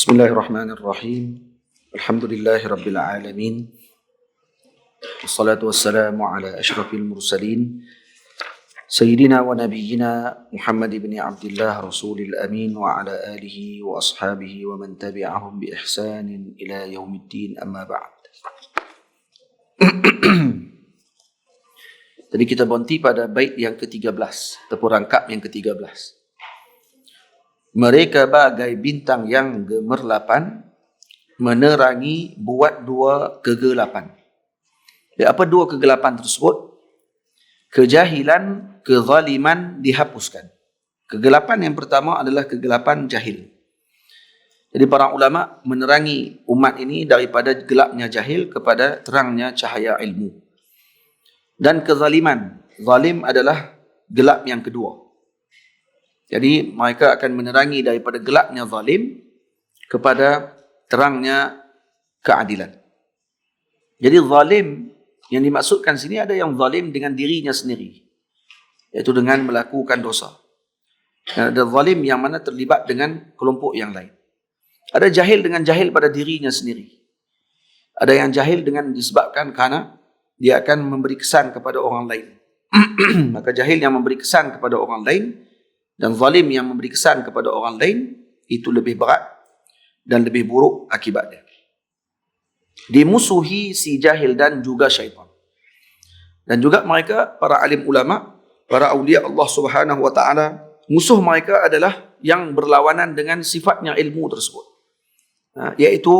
Bismillahirrahmanirrahim. Alhamdulillahi rabbil alamin. Wassalatu wassalamu ala asyrafil mursalin Sayyidina wa nabiyyina Muhammad ibn Abdullah Rasulil Amin wa ala alihi wa ashabihi wa man tabi'ahum bi ihsanin ila yaumiddin, amma ba'd. Tadi kita berhenti pada bait yang ke-13 ataupun rangkap yang ke-13. Mereka bagai bintang yang gemerlapan, menerangi buat dua kegelapan. Apa dua kegelapan tersebut? Kejahilan, kezaliman dihapuskan. Kegelapan yang pertama adalah kegelapan jahil. Jadi para ulama menerangi umat ini daripada gelapnya jahil kepada terangnya cahaya ilmu. Dan kezaliman, zalim adalah gelap yang kedua. Jadi mereka akan menerangi daripada gelapnya zalim kepada terangnya keadilan. Jadi zalim yang dimaksudkan sini ada yang zalim dengan dirinya sendiri, iaitu dengan melakukan dosa. Dan ada zalim yang mana terlibat dengan kelompok yang lain. Ada jahil dengan jahil pada dirinya sendiri. Ada yang jahil dengan disebabkan kerana dia akan memberi kesan kepada orang lain. Maka jahil yang memberi kesan kepada orang lain dan zalim yang memberi kesan kepada orang lain itu lebih berat dan lebih buruk akibatnya. Dimusuhi si jahil dan juga syaitan. Dan juga mereka, para alim ulama, para awliya Allah Subhanahu wa ta'ala, musuh mereka adalah yang berlawanan dengan sifatnya ilmu tersebut. Iaitu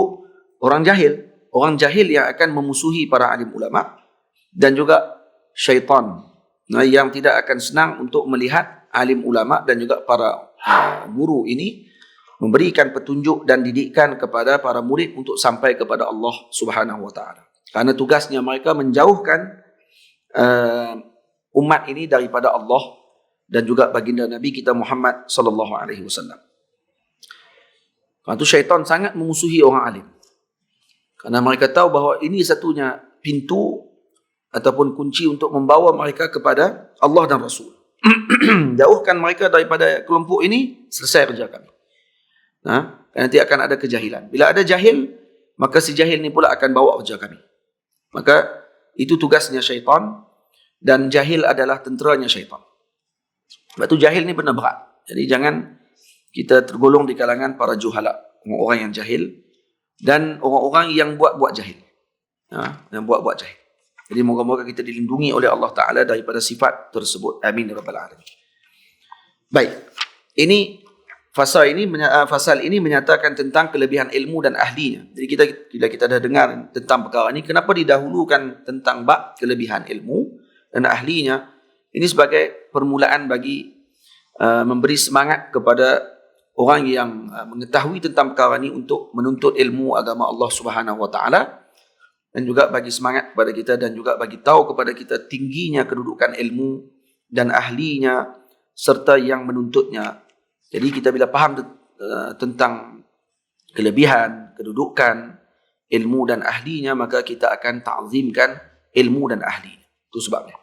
orang jahil. Orang jahil yang akan memusuhi para alim ulama dan juga syaitan yang tidak akan senang untuk melihat alim ulama dan juga para guru ini memberikan petunjuk dan didikan kepada para murid untuk sampai kepada Allah Subhanahu wa taala. Karena tugasnya mereka menjauhkan umat ini daripada Allah dan juga baginda Nabi kita Muhammad sallallahu alaihi wasallam. Karena itu syaitan sangat memusuhi orang alim. Karena mereka tahu bahawa ini satunya pintu ataupun kunci untuk membawa mereka kepada Allah dan Rasul. Jauhkan mereka daripada kelompok ini, selesai kerja kami. Nanti akan ada kejahilan. Bila ada jahil, maka si jahil ni pula akan bawa kerja kami. Maka itu tugasnya syaitan, dan jahil adalah tenteranya syaitan. Sebab tu jahil ni benar berat. Jadi jangan kita tergolong di kalangan para juhala, orang yang jahil dan orang-orang yang buat-buat jahil. Yang buat-buat jahil. Jadi moga-moga kita dilindungi oleh Allah Ta'ala daripada sifat tersebut. Amin ya rabbal alamin. Baik. Ini fasal ini menyatakan tentang kelebihan ilmu dan ahlinya. Jadi bila kita dah dengar tentang perkara ini, kenapa didahulukan tentang bab kelebihan ilmu dan ahlinya? Ini sebagai permulaan bagi memberi semangat kepada orang yang mengetahui tentang perkara ini untuk menuntut ilmu agama Allah Subhanahu wa taala. Dan juga bagi semangat kepada kita dan juga bagi tahu kepada kita tingginya kedudukan ilmu dan ahlinya serta yang menuntutnya. Jadi kita bila faham tentang kelebihan, kedudukan ilmu dan ahlinya, maka kita akan ta'zimkan ilmu dan ahlinya. Itu sebabnya.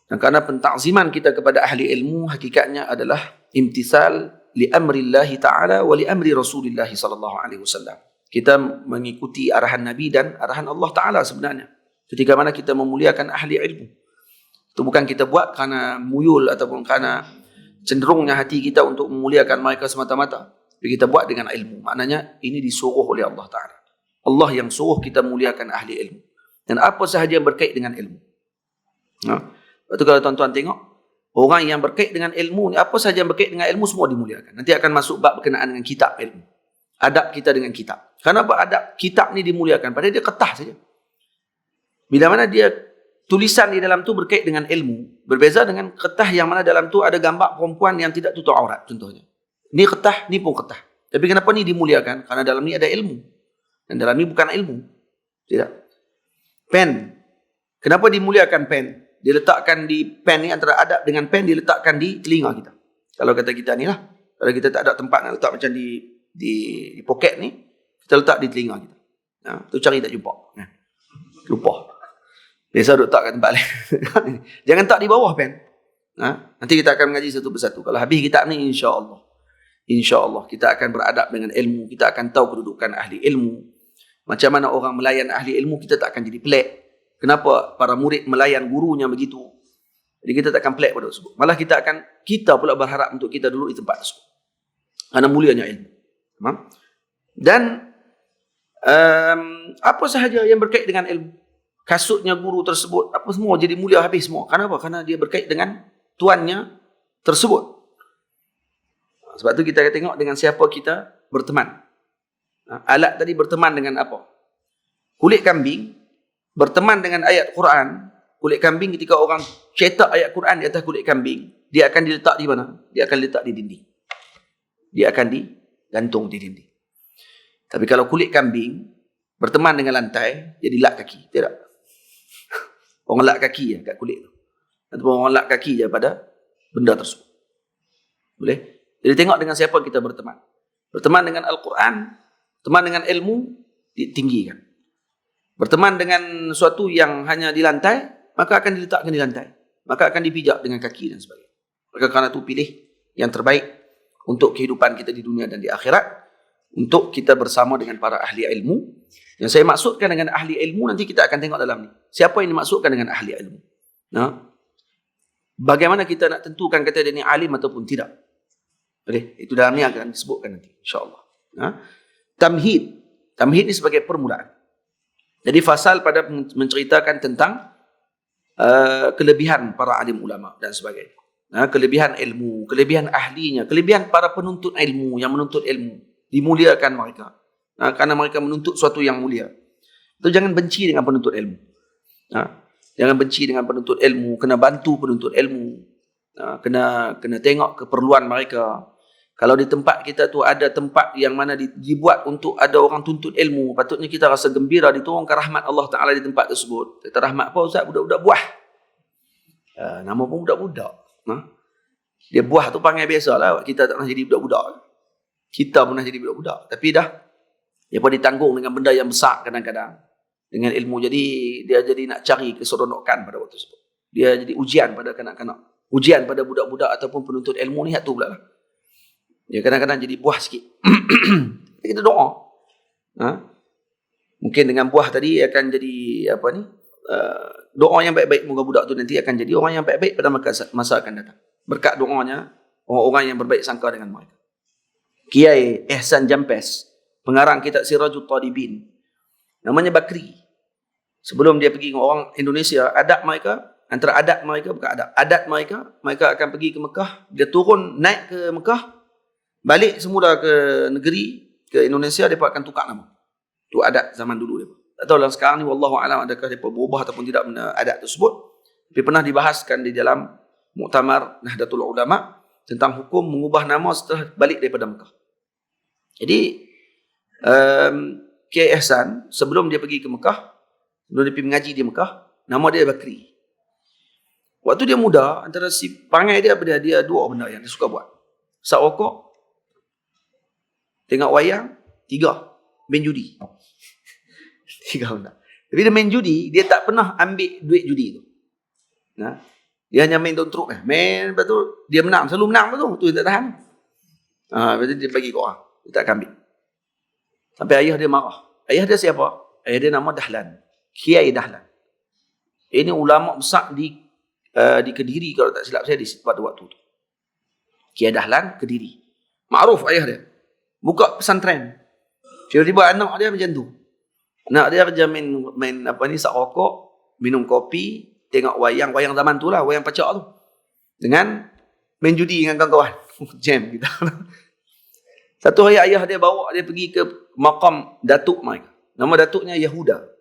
Dan kerana pentakziman kita kepada ahli ilmu hakikatnya adalah imtisal li amrillahi ta'ala wa li amri rasulillahi sallallahu alaihi wasallam. Kita mengikuti arahan Nabi dan arahan Allah Ta'ala sebenarnya. Ketika mana kita memuliakan ahli ilmu. Itu bukan kita buat kerana muyul ataupun kerana cenderungnya hati kita untuk memuliakan mereka semata-mata. Tapi kita buat dengan ilmu. Maknanya ini disuruh oleh Allah Ta'ala. Allah yang suruh kita muliakan ahli ilmu. Dan apa sahaja yang berkait dengan ilmu. Lepas tu kalau tuan-tuan tengok, orang yang berkait dengan ilmu ni, apa sahaja yang berkait dengan ilmu semua dimuliakan. Nanti akan masuk bab berkenaan dengan kitab ilmu. Adab kita dengan kitab. Kenapa adab kitab ni dimuliakan? Padahal dia kertas saja. Bila mana dia tulisan di dalam tu berkait dengan ilmu, berbeza dengan kertas yang mana dalam tu ada gambar perempuan yang tidak tutup aurat contohnya. Ni kertas, ni pun kertas. Tapi kenapa ni dimuliakan? Karena dalam ni ada ilmu. Dan dalam ni bukan ilmu. Tidak. Pen. Kenapa dimuliakan pen? Diletakkan di pen ni, antara adab dengan pen diletakkan di telinga kita. Kalau kata kita ni lah. Kalau kita tak ada tempat nak letak macam di poket ni, kita letak di telinga kita. Tu cari tak jumpa. Lupa. Biasa duduk tak kat tempat lain. Jangan tak di bawah pen. Nanti kita akan mengaji satu persatu. Kalau habis kitab ni, insya-Allah. InsyaAllah kita akan beradab dengan ilmu, kita akan tahu kedudukan ahli ilmu. Macam mana orang melayan ahli ilmu, kita tak akan jadi pelik. Kenapa para murid melayan gurunya begitu? Jadi kita tak akan pelik pada tersebut. Malah kita pula berharap untuk kita duduk di tempat tersebut. Kerana mulianya ilmu. Dan apa sahaja yang berkait dengan ilmu, kasutnya guru tersebut, apa semua jadi mulia habis semua. Kenapa? Kerana dia berkait dengan tuannya tersebut. Sebab tu kita tengok dengan siapa kita berteman. Alat tadi berteman dengan apa? Kulit kambing berteman dengan ayat Quran. Kulit kambing, ketika orang cetak ayat Quran di atas kulit kambing, dia akan diletak di mana? Dia akan letak di dinding. Dia akan digantung di dinding. Tapi kalau kulit kambing berteman dengan lantai, dia dilak kaki. Tidak. Orang lak kaki je kat kulit tu. Ataupun orang lak kaki je pada benda tersebut. Boleh? Jadi tengok dengan siapa kita berteman. Berteman dengan Al-Quran, berteman dengan ilmu, ditinggikan. Berteman dengan sesuatu yang hanya di lantai, maka akan diletakkan di lantai. Maka akan dipijak dengan kaki dan sebagainya. Maka kerana itu pilih yang terbaik untuk kehidupan kita di dunia dan di akhirat. Untuk kita bersama dengan para ahli ilmu. Yang saya maksudkan dengan ahli ilmu, nanti kita akan tengok dalam ni. Siapa yang dimaksudkan dengan ahli ilmu? Bagaimana kita nak tentukan kata dia ni alim ataupun tidak? Boleh? Itu dalam ni akan disebutkan nanti, insyaAllah. Tamhid. Tamhid ni sebagai permulaan. Jadi fasal pada menceritakan tentang kelebihan para alim ulama dan sebagainya. Kelebihan ilmu, kelebihan ahlinya, kelebihan para penuntut ilmu yang menuntut ilmu. Dimuliakan mereka. Kerana mereka menuntut sesuatu yang mulia. Itu jangan benci dengan penuntut ilmu. Jangan benci dengan penuntut ilmu. Kena bantu penuntut ilmu. Kena tengok keperluan mereka. Kalau di tempat kita tu ada tempat yang mana dibuat untuk ada orang tuntut ilmu, patutnya kita rasa gembira diturunkan rahmat Allah Ta'ala di tempat tersebut. Kata rahmat apa Ustaz? Budak-budak buah. Nama pun budak-budak. Dia buah tu panggil biasa lah. Kita tak pernah jadi budak-budak. Kita pernah jadi budak-budak. Tapi dah, dia pun ditanggung dengan benda yang besar kadang-kadang. Dengan ilmu. Jadi, dia jadi nak cari keseronokan pada waktu tersebut. Dia jadi ujian pada kanak-kanak. Ujian pada budak-budak ataupun penuntut ilmu ni, tu pula lah. Dia kadang-kadang jadi buah sikit. Kita doa. Mungkin dengan buah tadi akan jadi doa yang baik-baik. Moga budak tu nanti akan jadi orang yang baik-baik pada masa akan datang. Berkat doanya, orang-orang yang berbaik sangka dengan mereka. Kiai Ihsan Jampes, pengarang kitab Sirajul Talibin. Namanya Bakri. Sebelum dia pergi dengan orang Indonesia, adat mereka, antara adat mereka, bukan adat mereka akan pergi ke Mekah. Dia turun, naik ke Mekah, balik semula ke negeri, ke Indonesia, mereka akan tukar nama. Itu adat zaman dulu mereka. Tak tahu lah sekarang ni, wallahualam, adakah mereka berubah ataupun tidak adat tersebut. Tapi pernah dibahaskan di dalam Muktamar Nahdlatul Ulama tentang hukum mengubah nama setelah balik daripada Mekah. Jadi, Kiai Ihsan, sebelum dia pergi ke Mekah, sebelum dia pergi mengaji di Mekah, nama dia Bakri. Waktu dia muda, antara si perangai dia, dia dua benda yang dia suka buat. Sak rokok, tengok wayang, 3, main judi. 3 benda. Tapi dia main judi, dia tak pernah ambil duit judi tu. Dia hanya main dontruk. Main, lepas tu dia menang. Selalu menang betul. Tu dia tak tahan. Lepas tu dia bagi ke orang. Dia tak ambil. Sampai ayah dia marah. Ayah dia siapa? Ayah dia nama Dahlan. Kiai Dahlan. Ini ulama besar di Kediri kalau tak silap saya pada waktu tu. Kiai Dahlan, Kediri. Ma'ruf ayah dia. Buka pesantren. Tiba-tiba anak dia macam tu. Anak dia kerja main sak rokok, minum kopi, tengok wayang zaman tu lah, wayang pacak tu. Dengan main judi dengan kawan-kawan. Jam kita. Satu hari ayah dia bawa dia pergi ke makam datuk mereka. Nama datuknya Yahuda.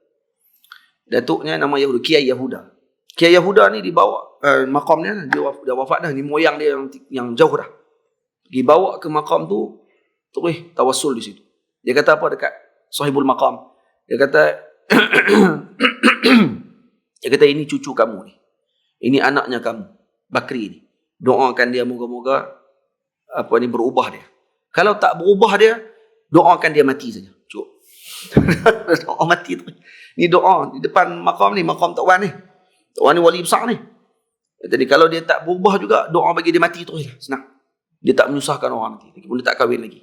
Datuknya nama Yahuda, Kiai Yahuda. Kiai Yahuda ni dibawa makamnya, dia dah wafat dah, ni moyang dia yang jauh dah. Dibawa ke makam tu, terus tawassul di situ. Dia kata apa dekat sahibul makam? Dia kata dia kata ini cucu kamu ni. Ini anaknya kamu, Bakri ni. Doakan dia moga-moga berubah dia. Kalau tak berubah dia, doakan dia mati saja. Cukup. Doa mati tu. Ni doa di depan makam ni, makam Tok Wan ni. Tok Wan ni wali besar ni. Jadi kalau dia tak berubah juga, doa bagi dia mati terus lah. Senang. Dia tak menyusahkan orang nanti. Lagipun dia tak kahwin lagi.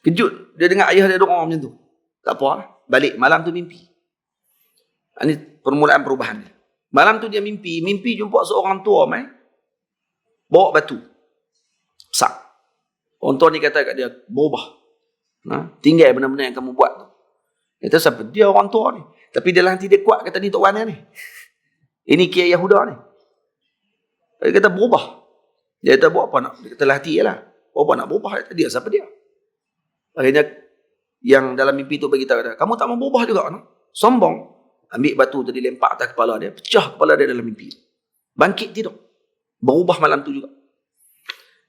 Kejut. Dia dengar ayah dia doa macam tu. Tak apa lah. Balik. Malam tu mimpi. Ini permulaan perubahan dia. Malam tu dia mimpi. Mimpi jumpa seorang tua bawa batu. Besar. Orang tua ni kata kat dia, berubah. Tinggal benda-benda yang kamu buat tu. Dia kata, siapa? Dia orang tua ni. Tapi dalam hati dia kuat, kata ni Tok Wan ni. Ini Kiai Yahuda ni. Dia kata, berubah. Dia kata, buat apa nak? Dia kata, hati je lah. Buat apa nak berubah? Dia kata, dia, siapa dia? Akhirnya, yang dalam mimpi tu beritahu, kata, kamu tak mau berubah juga, no? Sombong. Ambil batu tadi, lempak atas kepala dia. Pecah kepala dia dalam mimpi. Bangkit tidur. Berubah malam tu juga.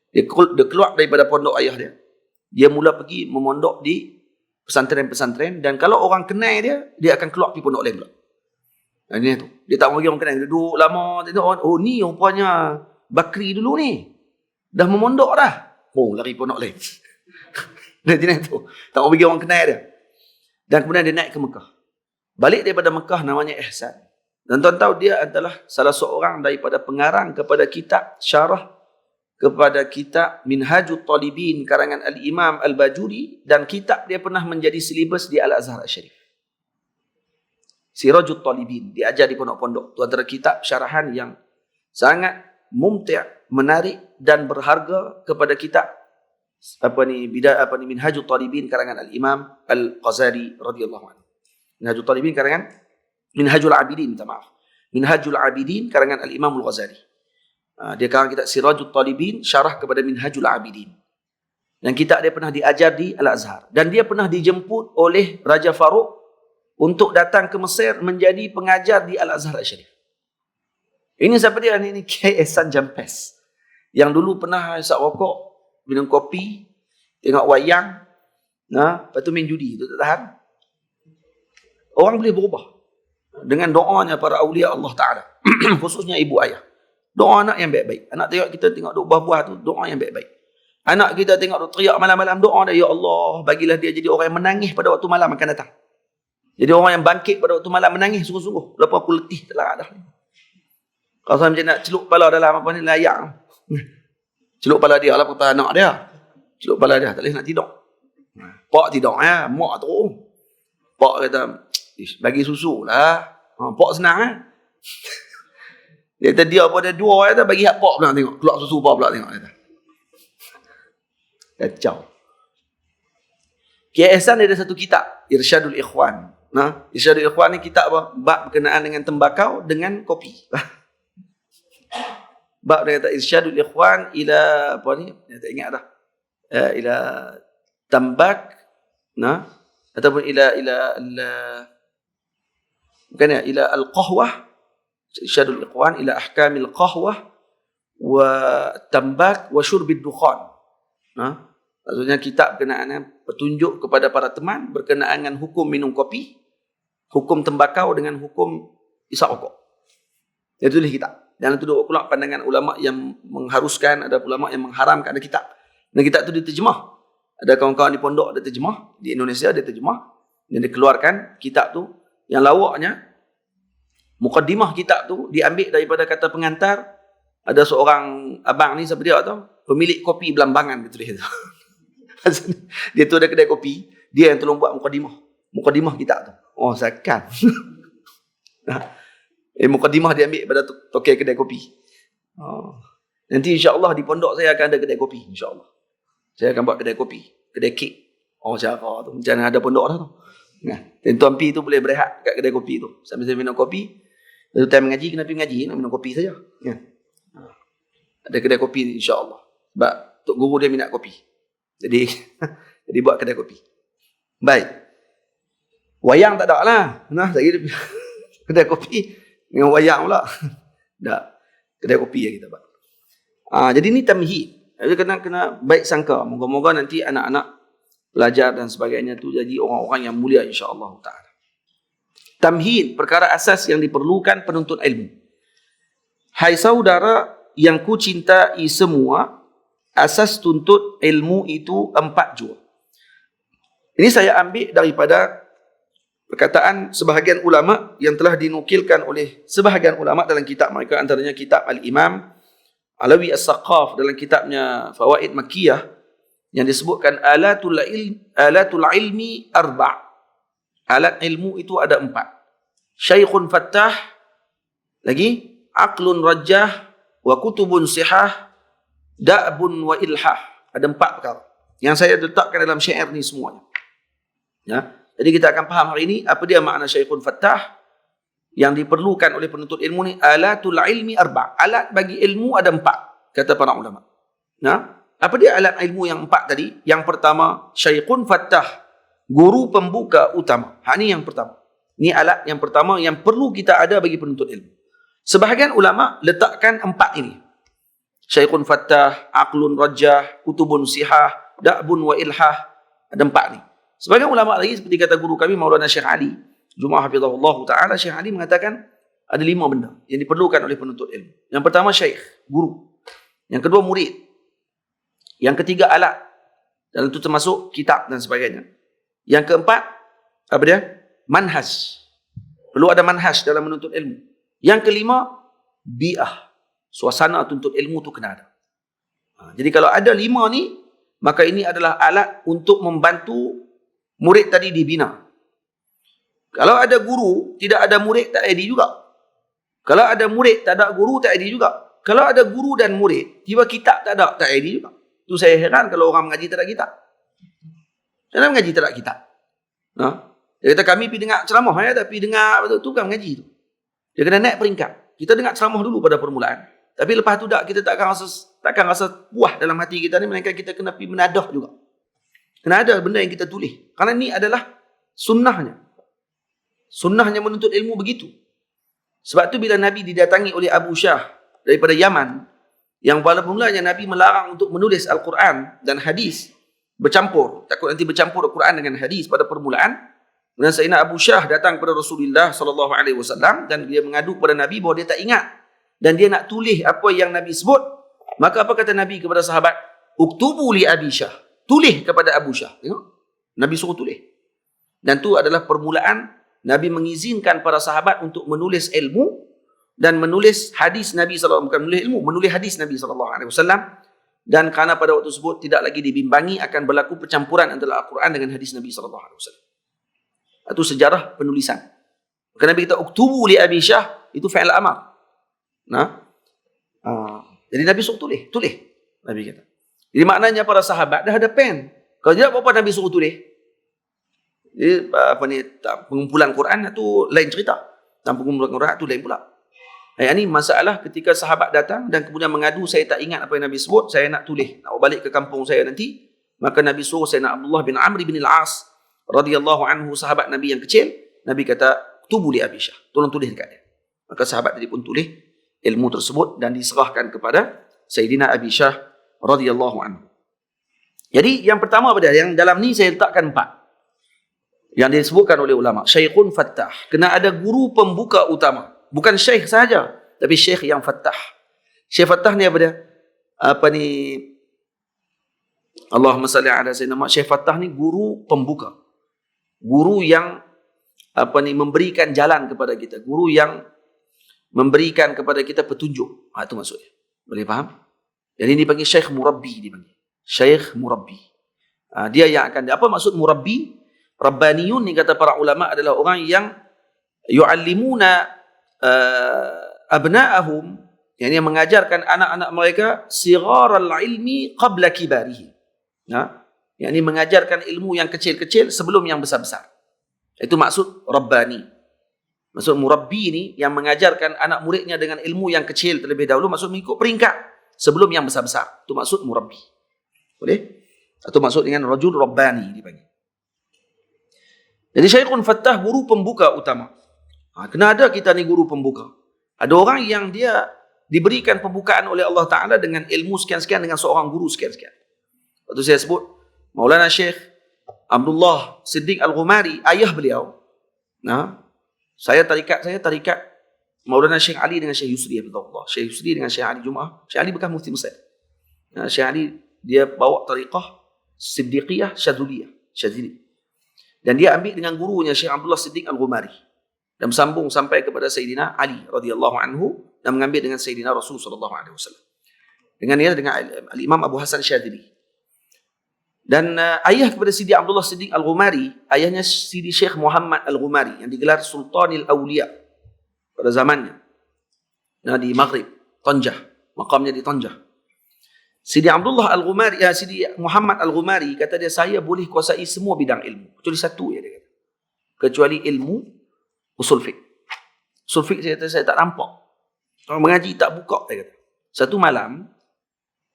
Dia keluar daripada pondok ayah dia. Dia mula pergi memondok di pesantren-pesantren. Dan kalau orang kenal dia akan keluar pergi pondok lain pula. Ini tu. Dia tak mau pergi orang kenal. Dia duduk lama. Oh ni rupanya Bakri dulu ni. Dah memondok dah. Oh lari pondok lain. Dia tu. Tak mau pergi orang kenal dia. Dan kemudian dia naik ke Mekah. Balik daripada Mekah namanya Ihsan. Dan tuan tahu dia adalah salah seorang daripada pengarang kepada kitab syarah kepada kitab Minhajut Talibin karangan Al-Imam Al-Bajuri, dan kitab dia pernah menjadi silibus di Al-Azhar Al-Syarif. Sirajut Talibin diajar di pondok-pondok. Itu antara kitab syarahan yang sangat mumti', menarik dan berharga kepada kitab Minhajut Talibin karangan Al-Imam Al-Ghazali radhiyallahu anhu. Minhajut Talibin karangan Minhajul Abidin, minta maaf. Minhajul Abidin karangan Al-Imam Al-Ghazali. Dia karang kitab Sirajul Talibin, syarah kepada Minhajul Abidin. Dan kitab dia pernah diajar di Al-Azhar. Dan dia pernah dijemput oleh Raja Farouk untuk datang ke Mesir menjadi pengajar di Al-Azhar Al-Syarif. Ini siapa dia? Ini Kiai Ihsan Jampes. Yang dulu pernah isap rokok, minum kopi, tengok wayang, lepas tu main judi. Itu tak tahan. Orang boleh berubah dengan doanya para awliya Allah Ta'ala. Khususnya ibu ayah. Doa anak yang baik-baik. Anak tengok kita tengok duk buah-buah tu, doa yang baik-baik. Anak kita tengok duk teriak malam-malam, doa dia, ya Allah, bagilah dia jadi orang yang menangis pada waktu malam akan datang. Jadi orang yang bangkit pada waktu malam menangis sungguh-sungguh. Lepas aku letih, telah dah. Kalau saya macam nak celup kepala dalam apa ni, layak. Celup kepala dia lah, kata anak dia. Celup kepala dia, tak boleh nak tidur. Pak tidur, mak tu. Pak kata, bagi susu lah. Pak senang. Dia kata dia pada dua, dia bagi hak pak pula tengok. Keluar susu pak pula tengok. Kacau. Kiai Ihsan ada satu kitab, Irsyadul Ikhwan. Irsyadul Ikhwan ni kitab apa? Bab berkenaan dengan tembakau dengan kopi. Bab dia kata Irsyadul Ikhwan ila apa ni? Saya tak ingat dah. Ila tambak, ataupun ila bukan ya, ila al-qahwah. Irsyadul Ikhwan ila ahkamil qahwah wa tambak wa syurbid dukhan. Maksudnya kitab berkenaan petunjuk kepada para teman berkenaan dengan hukum minum kopi, hukum tembakau dengan hukum isap rokok. Dia tulis kitab. Dan itu dua pula pandangan ulama yang mengharuskan, ada ulama yang mengharamkan, ada kitab. Dan kitab itu diterjemah. Ada kawan-kawan di pondok ada terjemah, di Indonesia ada terjemah, dan dikeluarkan kitab tu yang lawaknya. Mukaddimah kitab tu diambil daripada kata pengantar. Ada seorang abang ni, siapa dia tu? Pemilik kopi Belambangan, dia tulis tu. Dia tu ada kedai kopi, dia yang tolong buat mukaddimah kitab tu. Oh, zakat. Mukaddimah dia ambil pada tokai kedai kopi. Nanti insya-Allah di pondok saya akan ada kedai kopi, insya-Allah. Saya akan buat kedai kopi, kedai kek. Cara tu macam ada pondok dah tu. Dan Tuan Pi tu boleh berehat kat kedai kopi tu. Sambil saya minum kopi. Lepas tu time mengaji, kena pergi mengaji, nak minum kopi saja. Ada kedai kopi insya-Allah. Sebab Tok Guru dia minat kopi. Jadi buat kedai kopi. Baik. Wayang tak ada lah. Tak kira kedai kopi dengan wayang pula. Tak. Kedai kopi yang kita buat. Jadi ni tamhid. Jadi kena baik sangka. Moga-moga nanti anak-anak pelajar dan sebagainya tu jadi orang-orang yang mulia insya-Allah taala. Tamhid, perkara asas yang diperlukan penuntut ilmu. Hai saudara yang ku cintai semua, asas tuntut ilmu itu 4 jua. Ini saya ambil daripada perkataan sebahagian ulama yang telah dinukilkan oleh sebahagian ulama dalam kitab mereka, antaranya kitab Al-Imam Alawi As-Saqaf dalam kitabnya Fawaid Makkiyah yang disebutkan alatul ilmi arba'. Alat ilmu itu ada 4. Syaikhun fattah, lagi aqlun rajjah, wa kutubun sihah, da'bun wa ilhah. Ada 4 perkara yang saya letakkan dalam syair ni semuanya. Ya. Jadi kita akan faham hari ini apa dia makna syaikhun fattah. Yang diperlukan oleh penuntut ilmu ni alatul ilmi arba'. Alat bagi ilmu ada 4, kata para ulama. Nah, apa dia alat ilmu yang 4 tadi? Yang pertama, syaikhun fattah, guru pembuka utama. Ini yang pertama. Ini alat yang pertama yang perlu kita ada bagi penuntut ilmu. Sebahagian ulama letakkan 4 ini. Syaikhun fattah, aqlun rajjah, kutubun sihah, da'bun wa ilhah. Ada 4 ni. Sebagian ulama lagi seperti kata guru kami Maulana Syekh Ali Jumaah hafizahullah ta'ala, Syekh Ali mengatakan ada 5 benda yang diperlukan oleh penuntut ilmu. Yang pertama syekh, guru. Yang kedua murid. Yang ketiga alat. Dalam itu termasuk kitab dan sebagainya. Yang keempat, apa dia? Manhaj. Perlu ada manhaj dalam menuntut ilmu. Yang kelima, bi'ah. Suasana tuntut ilmu tu kena ada. Jadi kalau ada 5 ni, maka ini adalah alat untuk membantu murid tadi dibina. Kalau ada guru, tidak ada murid, tak ada juga. Kalau ada murid, tak ada guru, tak ada juga. Kalau ada guru dan murid, tiba kitab tak ada, tak ada juga. Itu saya heran kalau orang mengaji tak ada kitab. Kenapa mengaji tak ada kitab? Dia kata kami pergi dengar ceramah, tapi dengar betul tu kan mengaji tu. Dia kena naik peringkat. Kita dengar ceramah dulu pada permulaan. Tapi lepas tu kita takkan rasa puas dalam hati kita ni, melainkan kita kena pergi menadah juga. Kena ada benda yang kita tulis. Kerana ni adalah sunnahnya. Sunnahnya menuntut ilmu begitu. Sebab tu bila Nabi didatangi oleh Abu Syah daripada Yaman, yang pada mulanya Nabi melarang untuk menulis Al-Quran dan hadis bercampur. Takut nanti bercampur Al-Quran dengan hadis pada permulaan. Dan Sayyidina Abu Syah datang kepada Rasulullah SAW dan dia mengadu kepada Nabi bahawa dia tak ingat. Dan dia nak tulis apa yang Nabi sebut. Maka apa kata Nabi kepada sahabat? Uktubu li Abi Syah. Tulis kepada Abu Syah. Tengok. Nabi suruh tulis. Dan tu adalah permulaan Nabi mengizinkan para sahabat untuk menulis ilmu dan menulis hadis Nabi SAW. Bukan menulis ilmu, menulis hadis Nabi SAW. Dan kerana pada waktu tersebut tidak lagi dibimbangi akan berlaku percampuran antara Al-Quran dengan hadis Nabi SAW. Itu sejarah penulisan. Maka Nabi kata, uktubu li Abi Syah, itu fi'il amar. Jadi Nabi suruh tulis. Nabi kata. Jadi maknanya para sahabat dah ada pen. Kalau tidak apa-apa Nabi suruh tulis. Jadi pengumpulan Quran itu lain cerita. Dan pengumpulan Quran itu lain pula. Ini masalah ketika sahabat datang dan kemudian mengadu, saya tak ingat apa yang Nabi sebut, saya nak tulis, nak balik ke kampung saya nanti. Maka Nabi suruh Sayyidina Abdullah bin Amr bin Al-As radhiyallahu anhu, sahabat Nabi yang kecil. Nabi kata, tubu li Abi Syah, tolong tulis dekat dia. Maka sahabat tadi pun tulis ilmu tersebut dan diserahkan kepada Sayyidina Abi Syah radhiyallahu anhu. Jadi yang pertama apa dia? Yang dalam ni saya letakkan 4. Yang disebutkan oleh ulama, syaikhun fattah. Kena ada guru pembuka utama. Bukan syekh sahaja, tapi syekh yang fattah. Syekh fattah ni apa dia? Allahumma salli ala sayyidina Muhammad. Syekh fattah ni guru pembuka. Guru yang memberikan jalan kepada kita. Guru yang memberikan kepada kita petunjuk. Itu maksudnya. Boleh faham? Jadi ini dipanggil syekh murabbi, dipanggil. Syekh murabbi. Dia yang akan, apa maksud murabbi? Rabbaniyun ni kata para ulama adalah orang yang yu'allimuna abna'ahum, yang mengajarkan anak-anak mereka sigharal ilmi qabla kibarihi. Yang ini mengajarkan ilmu yang kecil-kecil sebelum yang besar-besar. Itu maksud Rabbani. Maksud murabbi ni yang mengajarkan anak muridnya dengan ilmu yang kecil terlebih dahulu, maksud mengikut peringkat sebelum yang besar-besar. Itu maksud murabbi. Boleh? Atau maksud dengan rajul Rabbani dipanggil. Jadi syaikhun fattah, guru pembuka utama. Kena ada kita ni guru pembuka. Ada orang yang dia diberikan pembukaan oleh Allah Ta'ala dengan ilmu sekian-sekian, dengan seorang guru sekian-sekian. Waktu saya sebut Maulana Syekh Abdullah Siddiq Al-Ghumari, ayah beliau. Saya tarikat Maulana Syekh Ali dengan Syekh Yusri Abdullah. Syekh Yusri dengan Syekh Ali Jumaah. Syekh Ali bekas mufti Mesir. Syekh Ali dia bawa tariqah Siddiqiyah Syadzili. Dan dia ambil dengan gurunya Syekh Abdullah Siddiq Al-Ghumari. Dan sambung sampai kepada Sayyidina Ali radhiyallahu anhu dan mengambil dengan Sayyidina Rasul sallallahu alaihi wasallam. Dengan Al-Imam Abu Hasan Syadzili. Dan ayah kepada Sidi Abdullah Siddiq Al-Ghumari, ayahnya Sidi Syekh Muhammad Al-Ghumari yang digelar Sultanil Awliya pada zamannya. Nah, di Maghrib, Tanjah, makamnya di Tanjah. Sidi Abdullah Al-Ghumari, Sidi Muhammad Al-Ghumari kata dia, saya boleh kuasai semua bidang ilmu kecuali satu ya, dia kata. Kecuali ilmu usul fiqh. Usul fiqh saya tak nampak. Orang mengaji tak buka, dia kata. Satu malam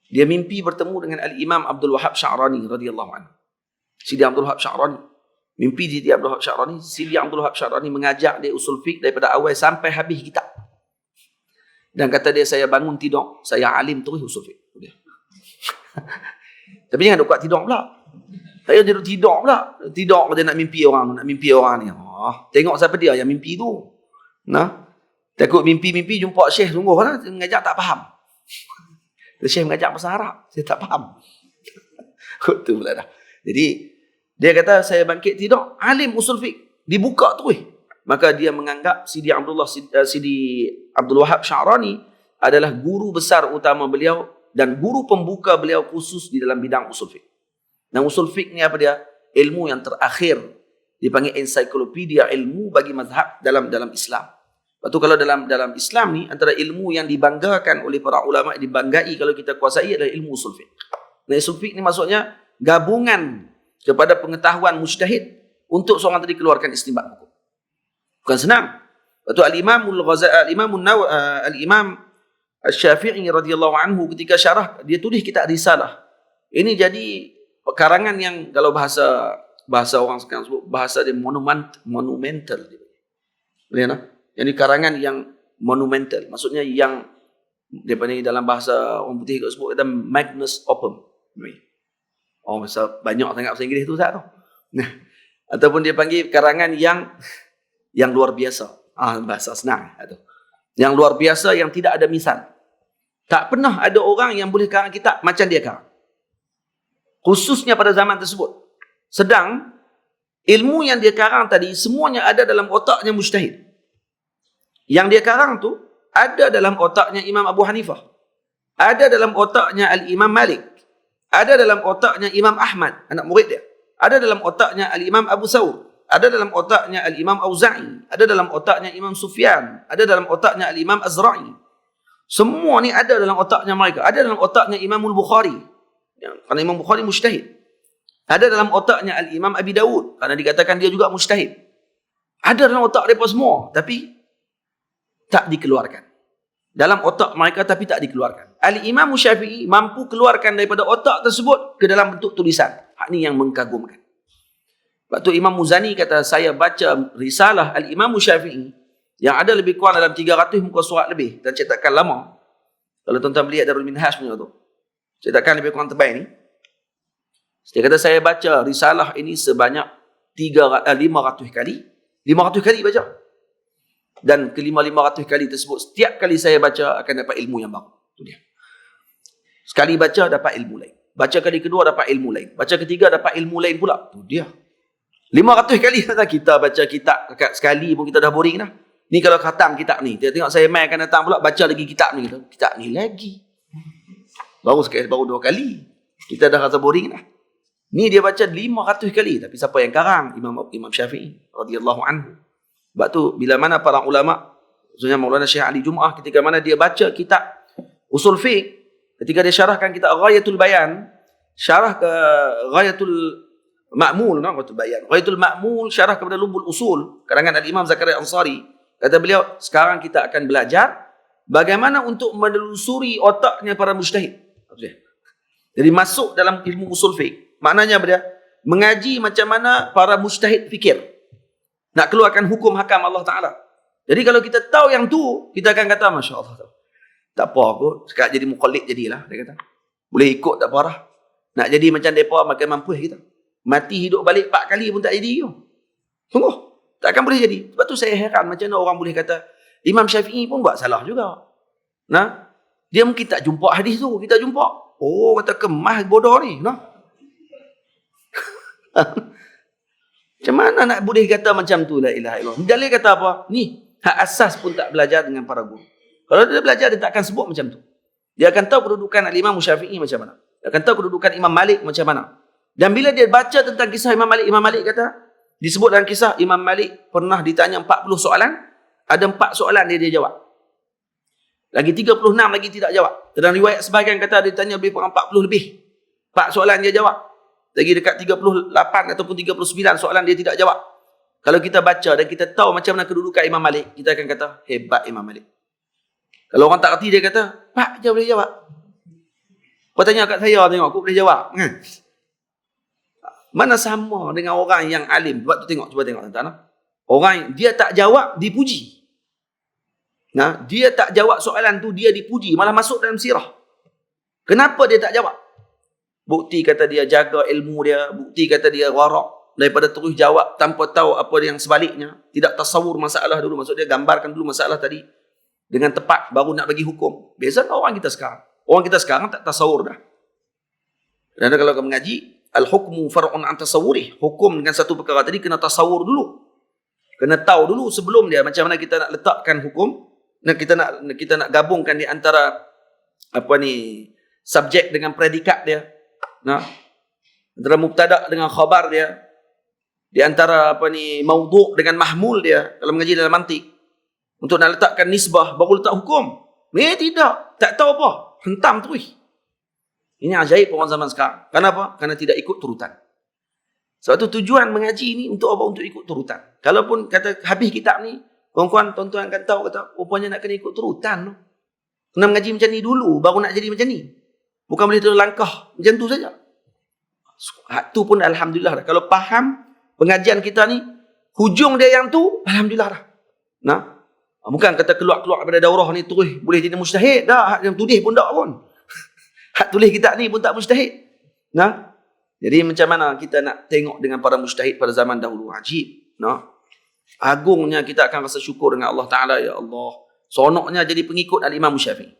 dia mimpi bertemu dengan Al-Imam Abdul Wahab Sya'rani radhiyallahu anhu. Sidi Abdul Wahab Sya'rani. Mimpi Sidi Abdul Wahab Sya'rani, Sidi Abdul Wahab Sya'rani mengajak dia usul fiqh daripada awal sampai habis kitab. Dan kata dia, saya bangun tidur, saya alim terus usul fiqh. Tapi jangan duk kuat tidur pula. Saya tidur pula. Tidur dia nak mimpi orang ni. Tengok siapa dia yang mimpi tu. Nah. Takut mimpi-mimpi jumpa syekh sungguh lah, mengajak tak faham. Syekh mengajak bahasa Arab, saya tak faham. Itu pula dah. Jadi dia kata, saya bangkit tidur, alim usul fiqh, dibuka tu. Maka dia menganggap Sidi Abdul Wahab Sya'rani adalah guru besar utama beliau dan guru pembuka beliau khusus di dalam bidang usul fiqh. Dan usul fiqh ni apa dia? Ilmu yang terakhir, dipanggil ensiklopedia ilmu bagi mazhab dalam Islam. Lepas tu kalau dalam Islam ni, antara ilmu yang dibanggakan oleh para ulama, dibanggai kalau kita kuasai adalah ilmu usul fiqh. Nah, usul fiqh ni maksudnya gabungan kepada pengetahuan mujtahid untuk seorang tadi keluarkan istinbat hukum. Bukan senang. Lepas tu Al-Imam Asy-Syafi'i radhiyallahu anhu ketika syarah, dia tulis kitab risalah. Ini jadi karangan yang kalau bahasa orang sekarang sebut, bahasa dia monumental. Boleh tak? Yang karangan yang monumental, maksudnya yang daripada dalam bahasa orang putih kat sebut kata magnus opus. Oh, masa banyak sangat bahasa Inggeris tu Ustaz tu. Nah, ataupun dia panggil karangan yang luar biasa. Bahasa senang tu. Yang luar biasa yang tidak ada misal. Tak pernah ada orang yang boleh karang kitab macam dia karang. Khususnya pada zaman tersebut. Sedang ilmu yang dia karang tadi semuanya ada dalam otaknya mujtahid. Yang dia karang tu ada dalam otaknya Imam Abu Hanifah. Ada dalam otaknya Al-Imam Malik. Ada dalam otaknya Imam Ahmad, anak murid dia. Ada dalam otaknya Al-Imam Abu Thawr. Ada dalam otaknya Al-Imam Auza'i. Ada dalam otaknya Imam Sufyan. Ada dalam otaknya Al-Imam Azra'i. Semua ni ada dalam otaknya mereka. Ada dalam otaknya Imamul Bukhari. Kerana Imam Bukhari mujtahid. Ada dalam otaknya Al-Imam Abi Dawud. Kerana dikatakan dia juga mujtahid. Ada dalam otak mereka semua. Tapi tak dikeluarkan. Dalam otak mereka tapi tak dikeluarkan. Al-Imam Syafi'i mampu keluarkan daripada otak tersebut ke dalam bentuk tulisan. Hak ni yang mengkagumkan. Sebab tu Imam Muzani kata, saya baca risalah Al-Imam Syafi'i yang ada lebih kurang dalam 300 muka surat lebih dan cetakan lama. Kalau tuan-tuan lihat Darul Minhaj punya tu, cetakan lebih kurang tebal ni. Dia kata, saya baca risalah ini sebanyak 500 kali. 500 kali baca. Dan ke-500 kali tersebut, setiap kali saya baca akan dapat ilmu yang baru. Itu dia. Sekali baca dapat ilmu lain. Baca kali kedua dapat ilmu lain. Baca ketiga dapat ilmu lain pula. Itu dia. 500 kali kita baca kitab sekali pun kita dah boring dah. Ni kalau khatam kitab ni, tengok saya mai akan datang pula baca lagi kitab ni. Kitab ni lagi. Baru 2 kali. Kita dah rasa boring dah. Ni dia baca 500 kali. Tapi siapa yang karang? Imam Syafi'i radhiyallahu anhu. Sebab tu, bila mana para ulama, khususnya Maulana Syekh Ali Jum'ah, ketika mana dia baca kitab usul fiqh, ketika dia syarahkan kitab Ghayatul Bayan, syarah ke Ghayatul Ma'mul, Ghayatul Ma'mul, syarah kepada Lubbul Usul, karangan Al-Imam Zakaria Ansari, kata beliau, sekarang kita akan belajar bagaimana untuk menelusuri otaknya para mujtahid. Jadi masuk dalam ilmu usul fiqh, maknanya apa dia? Mengaji macam mana para mujtahid fikir. Nak keluarkan hukum hakam Allah Ta'ala. Jadi kalau kita tahu yang tu, kita akan kata, Masya Allah. Tak apa kot. Sekarang jadi muqallid jadilah. Dia kata. Boleh ikut tak parah. Nak jadi macam mereka, makin mampu kita. Mati hidup balik 4 kali pun tak jadi. Sungguh. Takkan boleh jadi. Sebab tu saya heran macam mana orang boleh kata, Imam Syafi'i pun buat salah juga. Nah, dia mungkin tak jumpa hadis tu. Kita jumpa. Oh, kata kemas bodoh ni. Nah. Macam mana nak boleh kata macam tu, la ilaha illallah. Dalil kata apa? Ni, hak asas pun tak belajar dengan para guru. Kalau dia belajar, dia tak akan sebut macam tu. Dia akan tahu kedudukan Imam Syafi'i macam mana. Dia akan tahu kedudukan Imam Malik macam mana. Dan bila dia baca tentang kisah Imam Malik kata, disebut dalam kisah Imam Malik pernah ditanya 40 soalan, ada 4 soalan dia jawab. Lagi 36 lagi tidak jawab. Dalam riwayat sebahagian kata dia ditanya lebih kurang 40 lebih. 4 soalan dia jawab. Lagi dekat 38 ataupun 39 soalan dia tidak jawab. Kalau kita baca dan kita tahu macam mana kedudukan Imam Malik, kita akan kata, hebat Imam Malik. Kalau orang tak erti, dia kata, Pak, dia boleh jawab. Kau tanya kat saya, tengok, aku boleh jawab. Kan? Mana sama dengan orang yang alim. Cuba tengok, tuan-tuan. Orang dia tak jawab, dipuji. Nah, dia tak jawab soalan tu, dia dipuji. Malah masuk dalam sirah. Kenapa dia tak jawab? Bukti kata dia jaga ilmu dia. Bukti kata dia warak. Daripada terus jawab tanpa tahu apa yang sebaliknya. Tidak tasawur masalah dulu. Maksud dia gambarkan dulu masalah tadi. Dengan tepat baru nak bagi hukum. Biasa orang kita sekarang. Orang kita sekarang tak tasawur dah. Dan kalau kau mengaji, al-hukmu far'un an tasawurih. Hukum dengan satu perkara tadi kena tasawur dulu. Kena tahu dulu sebelum dia macam mana kita nak letakkan hukum. Kita nak gabungkan di antara subjek dengan predikat dia. Nah, antara mubtada dengan khabar dia. Di antara maudhu' dengan mahmul dia kalau mengaji dalam mantik. Untuk nak letakkan nisbah baru letak hukum. Tidak, tak tahu apa. Hentam terus. Ini ajaib orang zaman sekarang. Kenapa? Kerana tidak ikut turutan. Sebab tu tujuan mengaji ni untuk apa? Untuk ikut turutan. Kalaupun kata habis kitab ni, tuan-tuan akan tahu kata rupanya nak kena ikut turutan. Kena mengaji macam ni dulu baru nak jadi macam ni. Bukan boleh terus langkah macam tu saja. Tu pun alhamdulillah dah. Kalau faham pengajian kita ni, hujung dia yang tu, alhamdulillah dah. Nah, bukan kata keluar daripada daurah ni terus boleh jadi mujtahid dah. Hak yang tulis pun tak pun. Hak tulis kitab ni pun tak mujtahid. Nah, jadi macam mana kita nak tengok dengan para mujtahid pada zaman dahulu? Ajib. Nah, agungnya kita akan rasa syukur dengan Allah Ta'ala. Ya Allah, sonoknya jadi pengikut Al-Imam Syafi'i.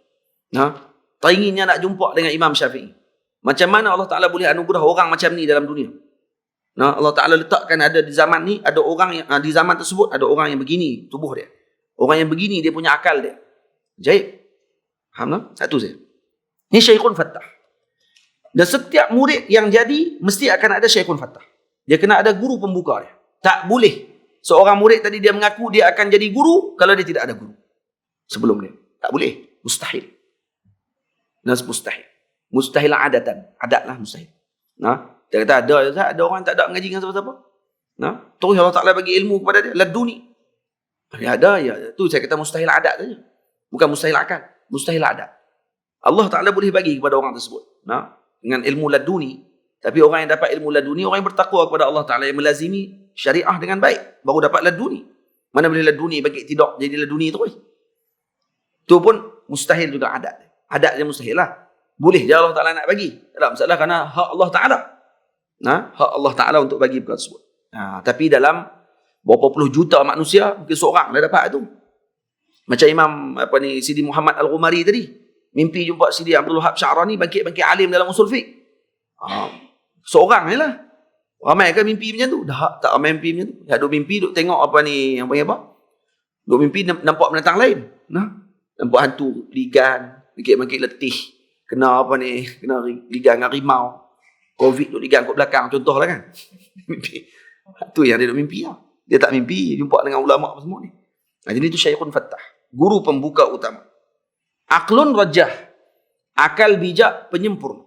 Nah, teringinnya nak jumpa dengan Imam Syafi'i. Macam mana Allah Ta'ala boleh anugerah orang macam ni dalam dunia? Nah, Allah Ta'ala letakkan ada di zaman ni, ada orang yang di zaman tersebut ada orang yang begini tubuh dia. Orang yang begini dia punya akal dia. Jaib. Faham tak? Satu saja. Ini Syekhun Fattah. Dan setiap murid yang jadi mesti akan ada Syekhun Fattah. Dia kena ada guru pembuka dia. Tak boleh seorang murid tadi dia mengaku dia akan jadi guru kalau dia tidak ada guru sebelum dia. Tak boleh. Mustahil. Nas mustahil. Mustahil adatan. Adatlah mustahil. Nah, dia kata ada orang tak ada mengaji dengan siapa-siapa. Nah, terus Allah Ta'ala bagi ilmu kepada dia. Laduni. Ya ada, ya. Tu saya kata mustahil adat saja. Bukan mustahil akal. Mustahil adat. Allah Ta'ala boleh bagi kepada orang tersebut. Nah, dengan ilmu laduni. Tapi orang yang dapat ilmu laduni, orang yang bertakwa kepada Allah Ta'ala, yang melazimi syariah dengan baik, baru dapat laduni. Mana boleh laduni bagi tidak jadi laduni terus. Tu pun mustahil juga adat. Adat dia mustahil lah. Boleh je Allah Ta'ala nak bagi. Tak ada masalah kerana hak Allah Ta'ala. Nah, hak Allah Ta'ala untuk bagi perkara tersebut. Tapi dalam berapa puluh juta manusia, mungkin seorang dah dapat tu. Macam Imam Sidi Muhammad Al-Ghumari tadi. Mimpi jumpa Sidi Abdul Wahab Sya'rani bangkit-bangkit alim dalam usul fiqh. Seorang je lah. Ramai kan mimpi macam tu? Dah tak ramai mimpi macam tu. Ya, duk mimpi, duk tengok yang panggil apa? Duk mimpi nampak binatang lain. Nah, nampak hantu, ligan, bangkit-bangkit letih. Kena kena ligan dengan rimau. Covid duk ligan kat belakang, contohlah kan. Mimpi. Tu yang dia duk mimpi lah. Dia tak mimpi jumpa dengan ulama apa semua ni. Jadi itu Syekhun Fattah, guru pembuka utama. Aqlun rajah, akal bijak penyempurna.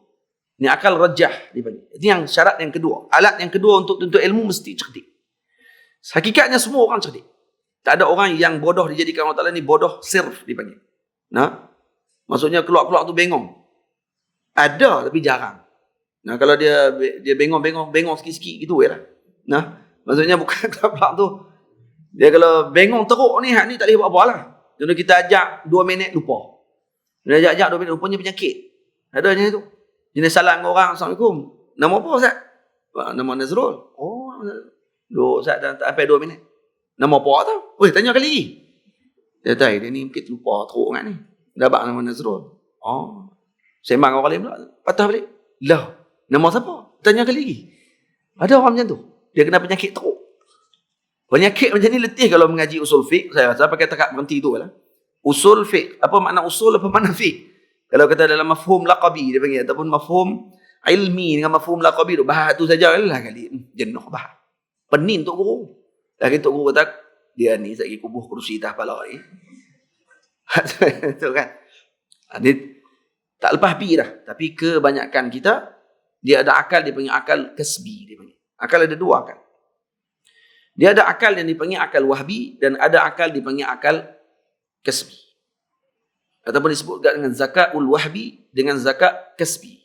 Ini akal rajah dipanggil. Ini yang syarat yang kedua. Alat yang kedua untuk tuntut ilmu mesti cerdik. Hakikatnya semua orang cerdik. Tak ada orang yang bodoh dijadikan Allah Ta'ala ni bodoh sirf dipanggil. Nah, maksudnya keluar-keluar tu bengong. Ada tapi jarang. Nah, kalau dia bengong sikit-sikit gitu lah. Nah, maksudnya bukan keluar tu. Dia kalau bengong teruk ni, hak ni tak boleh buat apa lah. Jadi kita ajak 2 minit lupa. Dia ajak 2 minit rupanya penyakit. Ada macam tu. Jenis salam ke orang, Assalamualaikum. Nama apa Ustaz? Nama Nazrul. Oh, duk Ustaz tak sampai 2 minit. Nama apa tau? Weh, tanya kali lagi. Dia kata, dia ni mungkin lupa teruk kan ni. Dapat nama Nazrul. Oh. Sembang orang lain pula. Patah balik. Lah, nama siapa? Tanya kali lagi. Ada orang macam tu. Dia kena penyakit teruk. Penyakit macam ni letih kalau mengaji usul fiqh. Saya pakai takat berhenti tu lah. Usul fiqh. Apa makna usul, apa makna fiqh? Kalau kata dalam mafhum laqabi dia panggil, ataupun mafhum ilmi dengan mafhum laqabi tu, bahas tu saja lah kali. Jenuh bahas. Pening Tok Guru. Lagi Tok Guru kata, dia ni saya kubuh kerusi atas kepala ni. Betul kan? Dia tak lepas pi dah. Tapi kebanyakan kita, dia ada akal, dia panggil akal kasbi. Dia panggil. Akal ada dua akal. Dia ada akal yang dipanggil akal wahbi, dan ada akal dipanggil akal kasbi. Ataupun disebut dengan zakatul wahbi dengan zakat kasbi.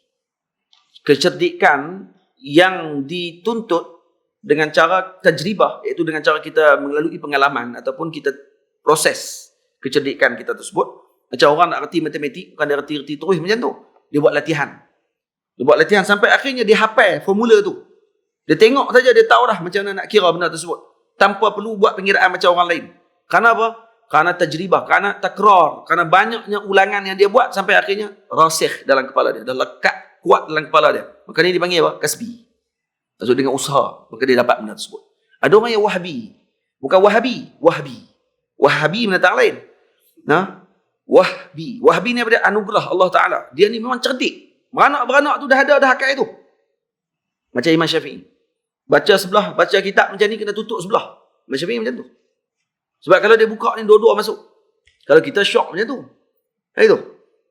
Kecerdikan yang dituntut dengan cara tajribah, iaitu dengan cara kita melalui pengalaman ataupun kita proses kecerdikan kita tersebut. Macam orang nak reti matematik, bukan dia reti terus macam tu. Dia buat latihan. Dia buat latihan sampai akhirnya dia hafal formula tu. Dia tengok saja, dia tahu dah macam mana nak kira benda tersebut. Tanpa perlu buat pengiraan macam orang lain. Kerana apa? Kerana tajribah, kerana takrar, kerana banyaknya ulangan yang dia buat sampai akhirnya rasikh dalam kepala dia, dah lekat kuat dalam kepala dia. Maka ni dipanggil apa? Kasbi. Maksud dengan usaha, maka dia dapat benda tersebut. Ada orang yang wahbi. Bukan wahabi, wahbi. Wahabi benda tak lain. Nah, wahbi. Wahbi ni daripada anugerah Allah Ta'ala. Dia ni memang cerdik. Beranak-beranak tu dah akal itu. Macam Imam Syafi'i. Baca sebelah, baca kitab macam ni kena tutup sebelah. Imam Syafi'i macam tu. Sebab kalau dia buka ni dua-dua masuk. Kalau kita syok macam tu. Itu.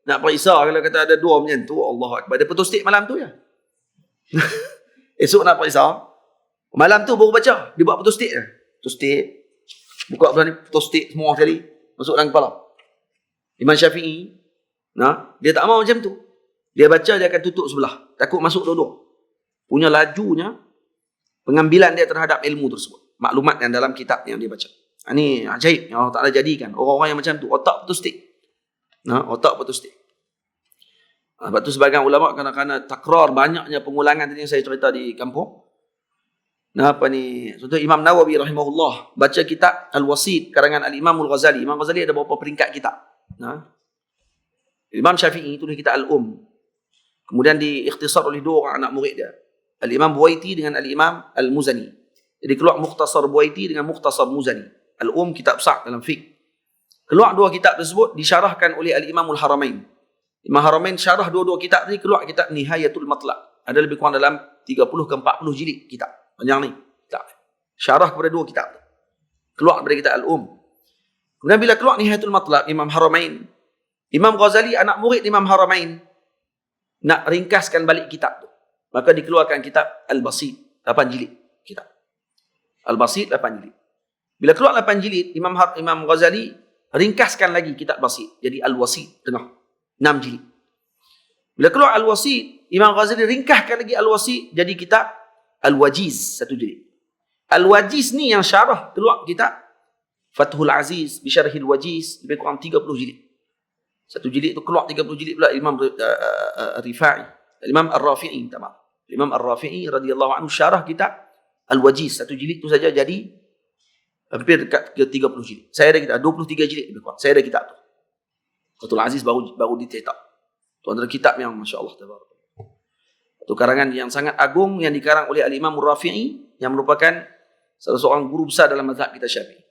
Nak periksa kalau kata ada dua macam tu, Allah Akbar. Dia putus stick malam tu je. Esok nak periksa. Malam tu baru baca. Dia buat putus stick je. Putus stick. Buka belah ni, putus stick semua sekali. Masuk dalam kepala. Imam Syafi'i. Nah, dia tak mahu macam tu. Dia baca, dia akan tutup sebelah. Takut masuk dua-dua. Punya lajunya, pengambilan dia terhadap ilmu tersebut. Maklumat yang dalam kitab yang dia baca. Ini ajaib yang Allah Ta'ala jadikan. Orang-orang yang macam tu, otak putus stick. Nah, otak putus stick. Sebab tu sebagian ulama kerana takrar banyaknya pengulangan tadi yang saya cerita di kampung. Nah, apa ni? Contoh Imam Nawawi rahimahullah baca kitab Al-Wasit karangan Al-Imam Al-Ghazali. Imam Ghazali ada beberapa peringkat kitab. Nah. Imam Syafi'i tulis kitab Al-Um. Kemudian diikhtisar oleh dua orang anak murid dia. Al-Imam Buwaiti dengan Al-Imam Al-Muzani. Jadi keluar Mukhtasar Buwaiti dengan Mukhtasar Muzani. Al-Um kitab besar dalam fiqh. Keluar dua kitab tersebut disyarahkan oleh Al-Imam Al-Haramain. Imam Haramain syarah dua-dua kitab ni, keluar kitab Nihayatul Matlaq. Ada lebih kurang dalam 30 ke 40 jilid kitab. Panjang ni. Kitab. Syarah kepada dua kitab. Keluar daripada kitab Al-Um. Kemudian bila keluar Nihayatul Matlaq, Imam Haramain, Imam Ghazali anak murid Imam Haramain nak ringkaskan balik kitab tu. Maka dikeluarkan kitab Al-Basit, 8 jilid kitab. Al-Basit 8 jilid. Bila keluar 8 jilid, Imam Ghazali ringkaskan lagi kitab Basit. Jadi Al-Wasit tengah 6 jilid. Bila keluar Al-Wasit, Imam Ghazali ringkaskan lagi Al-Wasit jadi kitab Al-Wajiz 1 jilid. Al-Wajiz ni yang syarah keluar kitab Fathul Aziz Bisyarhil Wajiz lebih kurang 30 jilid. 1 jilid tu keluar 30 jilid pula Imam Rifai, Imam Ar-Rafi'i, Imam Ar-Rafi'i radhiyallahu anhu syarah kitab Al-Wajiz 1 jilid tu saja jadi hampir dekat ke 30 jilid. Saya ada kitab 23 jilid lebih kurang. Saya ada kitab tu. Fathul Aziz baru dicetak. Tu antara kitab yang masya-Allah tabarak. Itu karangan yang sangat agung yang dikarang oleh Al-Imam Ar-Rafi'i yang merupakan salah seorang guru besar dalam mazhab kita Syafi'i.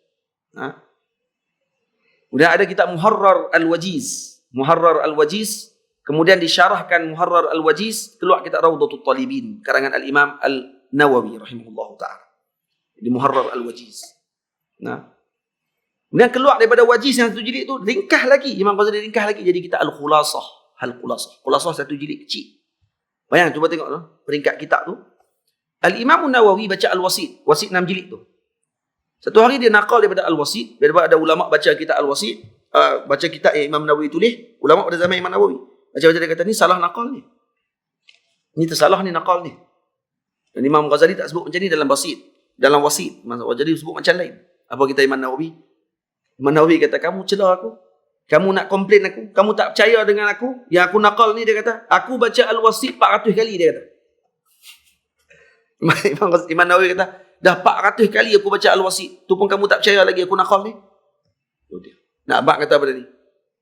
Kemudian ada kitab Muharrar Al-Wajiz. Muharrar Al-Wajiz. Kemudian disyarahkan Muharrar Al-Wajiz. Keluar kitab Rawdatul Talibin. Karangan Al-Imam Al-Nawawi rahimahullahu ta'ala. Di Muharrar Al-Wajiz. Kemudian keluar daripada Wajiz yang 1 jilid tu. Ringkah lagi. Imam Ghazali ringkah lagi. Jadi kitab Al-Khulasah. Al-Khulasah. Khulasah 1 jilid kecil. Bayang, cuba tengok tu. Peringkat kitab tu. Al-Imam Nawawi baca Al-Wasit. Wasit 6 jilid tu. Satu hari dia nakal daripada Al-Wasit. Daripada ada ulama' baca kitab Al-Wasit. Baca kitab yang Imam Nawawi tulis. Ulama' pada zaman Imam Nawawi. Baca-baca dia kata, ni salah nakal ni. Ni tersalah ni nakal ni. Dan Imam Ghazali tak sebut macam ni dalam Basit. Dalam Wasit. Jadi sebut macam lain. Apa kita Imam Nawawi? Imam Nawawi kata, kamu celah aku. Kamu nak komplain aku. Kamu tak percaya dengan aku. Yang aku nakal ni, dia kata. Aku baca Al-Wasit 400 kali, dia kata. Imam Nawawi kata, dah 400 kali aku baca Al-Wasit. Tu pun kamu tak percaya lagi aku nakal ni. Nak abang kata pada ni.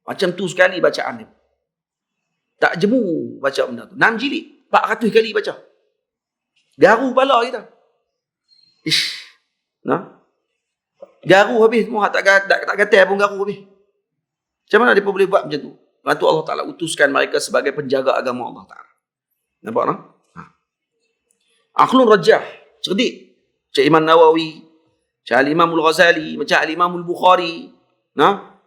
Macam tu sekali bacaan ni. Tak jemu baca benda tu. 6 jilid. 400 kali baca. Garu kepala kita. Ish. Garu habis. Tak gatal pun garu habis. Macam mana dia boleh buat macam tu? Lepas tu Allah Ta'ala utuskan mereka sebagai penjaga agama Allah Ta'ala. Nampak tak? Aqlun rajah, cerdik. Macam Imam Nawawi, macam Al-Imam Al-Ghazali, macam Al-Imam Al-Bukhari.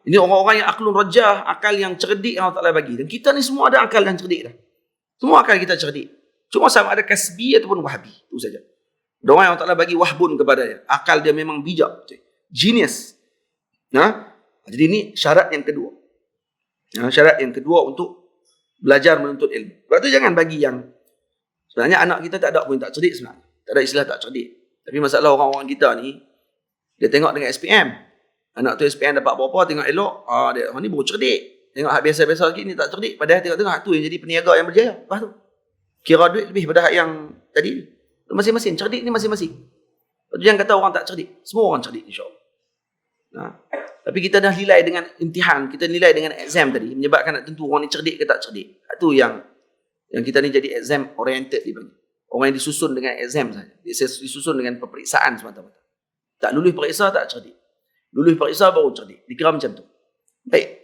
Ini orang-orang yang aqlun rajah, akal yang cerdik yang Allah Ta'ala bagi. Dan kita ni semua ada akal yang cerdik dah. Semua akal kita cerdik. Cuma sama ada kasbi ataupun wahbi. Itu saja. Ada orang yang Allah Ta'ala bagi wahbun kepadanya. Akal dia memang bijak. Genius. Jadi ini syarat yang kedua. Syarat yang kedua untuk belajar menuntut ilmu. Sebab tu jangan bagi yang sebenarnya anak kita tak ada pun tak cerdik sebenarnya. Tak ada istilah tak cerdik. Tapi masalah orang-orang kita ni, dia tengok dengan SPM. Anak tu SPM dapat berapa, tengok elok. Dia orang ni baru cerdik. Tengok hak biasa-biasa lagi ni tak cerdik. Padahal tengok-tengok hak tu yang jadi peniaga yang berjaya. Lepas tu kira duit lebih pada hak yang tadi. Masing-masing. Cerdik ni masing-masing. Lepas tu jangan kata orang tak cerdik. Semua orang cerdik insyaAllah. Tapi kita dah nilai dengan imtihan, kita nilai dengan exam tadi, menyebabkan nak tentu orang ni cerdik ke tak cerdik. Itu yang kita ni jadi exam oriented dibagi. Orang yang disusun dengan exam saja. Disusun dengan peperiksaan semata-mata. Tak lulus periksa tak cerdik. Lulus periksa baru cerdik. Dikira macam tu. Baik.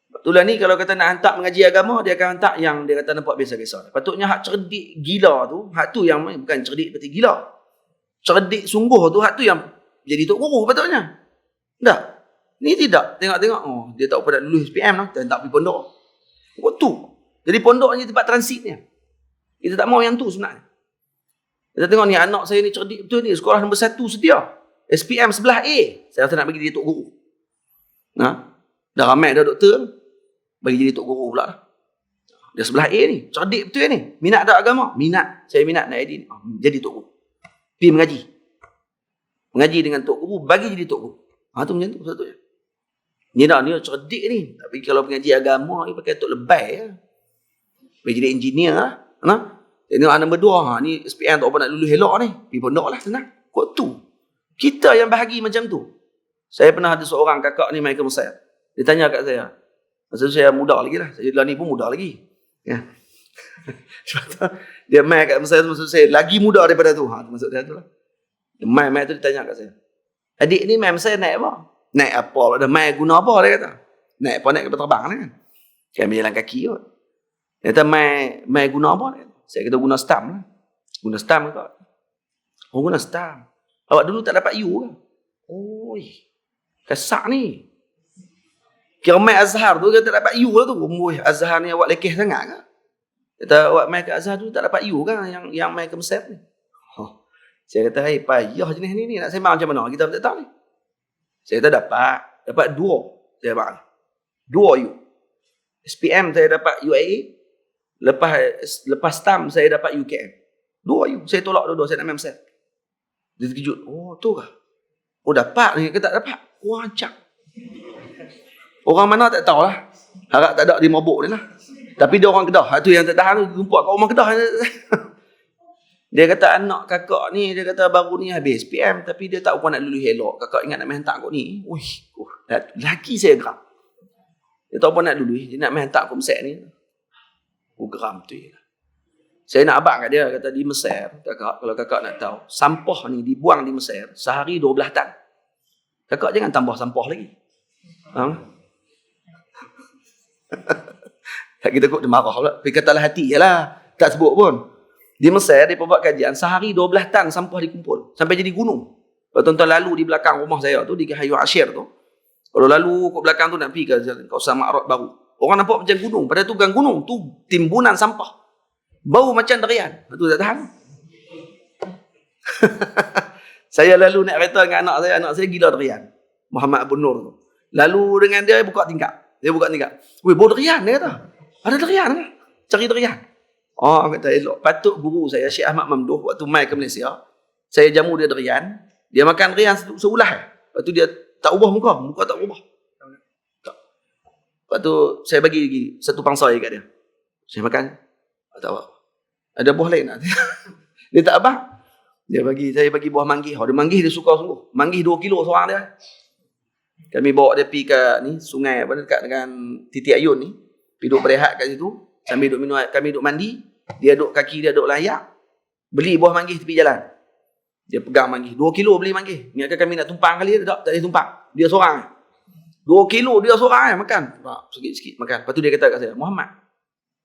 Itulah ni kalau kata nak hantar mengaji agama, dia akan hantar yang dia kata nampak biasa-biasa. Patutnya hak cerdik gila tu, hak tu yang bukan cerdik seperti gila. Cerdik sungguh tu, hak tu yang jadi tok guru patutnya. Tak. Ni tidak. Tengok-tengok. Dia tak apa nak lulus SPM lah. Tak pergi pondok. Kok tu. Jadi pondok ni tempat transitnya. Kita tak mau yang tu sebenarnya. Kita tengok ni anak saya ni cerdik betul ni. Sekolah nombor 1 setia. SPM sebelah A. Saya rasa nak bagi dia tok guru. Dah ramai dah doktor. Bagi jadi tok guru pula. Dia sebelah A ni. Cerdik betul ni. Minat tak agama? Minat. Saya minat nak edit. Jadi tok guru. Pergi mengaji. Mengaji dengan tok guru. Bagi jadi tok guru. Tu macam tu satu je. Ni cerdik ni. Tapi kalau pengaji agama ni pakai tok lebay ya. Pergi jadi engineer lah. Tengok anak nombor 2. Ni SPM tak apa nak lulus elok ni. Pergi pondok lah senang. Kok tu. Kita yang bahagi macam tu. Saya pernah ada seorang kakak ni main ke Mesir. Dia tanya kat saya. Masa tu saya muda lagi lah. Saya lah ni pun muda lagi. Ya. Dia main kat Mesir tu. Maksud saya lagi muda daripada tu. Maksud dia tu lah. Dia main tu dia tanya kat saya. Adik ni main saya naik apa? Naik apa? Ada main guna apa dia kata? Naik apa? Naik kapal terbang kan? Kan berjalan kaki kot. Dia kata main guna apa? Dia kata. Saya kata guna stam lah. Guna stam ke? Oh guna stam. Awak dulu tak dapat U ke? Oi. Kesak ni. Kira main Azhar tu dia tak dapat U lah tu. Azhar ni awak lekeh sangat ke? Kata awak main ke Azhar tu tak dapat U kan? Yang main ke Mesir ni. Saya kata, payah jenis ni nak sembang macam mana? Kita tak tahu ni. Saya kata dapat 2. Saya dapat 2 U. SPM saya dapat UAE. Lepas STAM saya dapat UKM. 2 U. Saya tolak dua-dua. Saya nak main Mesir. Dia terkejut. Oh, tu kah? Oh, dapat ni ke tak dapat? Wajak. Orang mana tak tahulah. Harap tak ada di mabuk ni lah. Tapi dia orang Kedah. Itu yang tak tahan tu. Jumpa kat rumah Kedah. Dia kata anak kakak ni, dia kata baru ni habis SPM tapi dia tak apa nak lulus elok. Kakak ingat nak main hantar kot ni. Lagi saya geram. Dia tak apa nak lulus, dia nak main hantar kot Mesir ni. Geram tu je. Saya nak abang kat dia, kata di Mesir, kakak, kalau kakak nak tahu, sampah ni dibuang di Mesir sehari 12 tan. Kakak jangan tambah sampah lagi. Tak kita kok dia marah pula. Tapi katalah hati je lah. Tak sebut pun. Di Mesir, dia buat kajian, sehari 12 tan sampah dikumpul. Sampai jadi gunung. Kalau tuan-tuan lalu di belakang rumah saya tu, di Hayu Ashir tu, kalau lalu kat belakang tu nak pergi ke kawasan Ma'rad baru. Orang nampak macam gunung. Padahal tu bukan gunung. Tu timbunan sampah. Bau macam derian. Tu tak tahan. Saya lalu naik kereta dengan anak saya gila derian. Muhammad Abu Nur tu. Lalu dengan dia buka tingkap. Weh, bau derian dia kata. Ada derian kan? Cari derian. Kata elok. Patut guru saya, Syekh Ahmad Mamduh, waktu mai ke Malaysia, saya jamu dia derian. Dia makan derian seulah. Lepas tu dia tak ubah muka tak ubah. Lepas tu saya bagi lagi satu pangsa kat dia. Saya makan. Tak apa. Ada buah lain nak. Dia tak abang. Saya bagi buah manggis. Dia manggis dia suka sungguh. Manggis 2 kilo seorang dia. Kami bawa dia pergi ke ni sungai apa dekat dengan Titi Ayun ni. Pergi duduk berehat kat situ. Sambil duduk minum, kami duduk mandi. Dia duduk kaki dia duduk layak. Beli buah manggis tepi jalan. Dia pegang manggis. 2 kilo beli manggis. Ingatkan kami nak tumpang kali dia tak boleh tumpang. Dia seorang. 2 kilo dia seorang makan. Sikit-sikit makan. Lepas tu dia kata kat saya, Muhammad,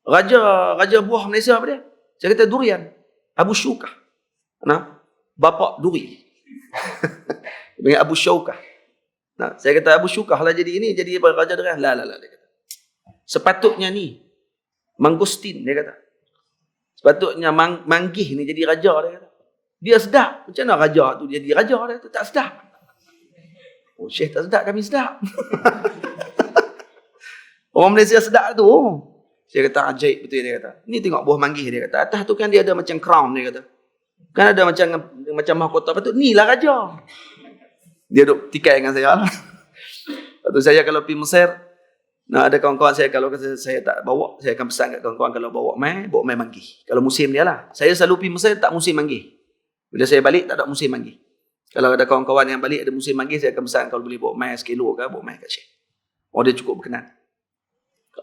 Raja buah Malaysia apa dia? Saya kata durian. Abu Syukah. Nah, bapak duri. Dengan Abu Syukah. Nah, saya kata Abu Syukah lah jadi ini, jadi raja durian. Lah, dia kata. Sepatutnya ni, mangostin, dia kata. Sepatutnya manggih ni jadi raja, dia kata. Dia sedap. Macam mana raja tu jadi raja, dia kata. Tak sedap. Oh, Syekh tak sedap, kami sedap. Orang Malaysia sedap tu. Saya kata ajaib betul, dia kata. Ni tengok buah manggis, dia kata. Atas tu kan dia ada macam crown, dia kata. Kan ada macam mahkota. Lepas tu, ni lah raja. Dia duduk tikai dengan saya lah. Lepas tu saya kalau pergi Mesir, nah, ada kawan-kawan saya, kalau saya tak bawa, saya akan pesan kat kawan-kawan kalau bawa mai manggis. Kalau musim dia lah. Saya selalu pergi Mesir tak musim manggis. Bila saya balik tak ada musim manggis. Kalau ada kawan-kawan yang balik ada musim manggis, saya akan pesan kalau boleh bawa mai sekilo ke, bawa mai kat Syekh. Oh, dia cukup berkenan.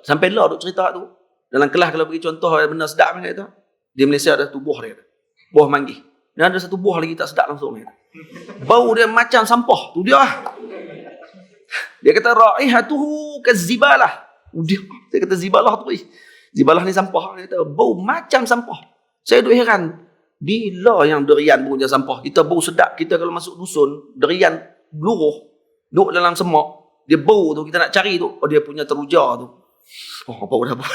Sampai lah duk cerita tu. Dalam kelas kalau bagi contoh benda sedap kan kata. Di Malaysia ada satu buah dia kata. Buah manggis. Dan ada satu buah lagi tak sedap langsung dia kata. Bau dia macam sampah. Tu dia lah. Dia kata raihatuhu kazibalah. Dia kata zibalah tu. Zibalah ni sampah. Dia kata bau macam sampah. Saya duk heran. Bila yang durian punya sampah? Kita bau sedap. Kita kalau masuk dusun, durian luruh. Duk dalam semak. Dia bau tu. Kita nak cari tu. Oh, dia punya teruja tu. Oh, bau dah bau.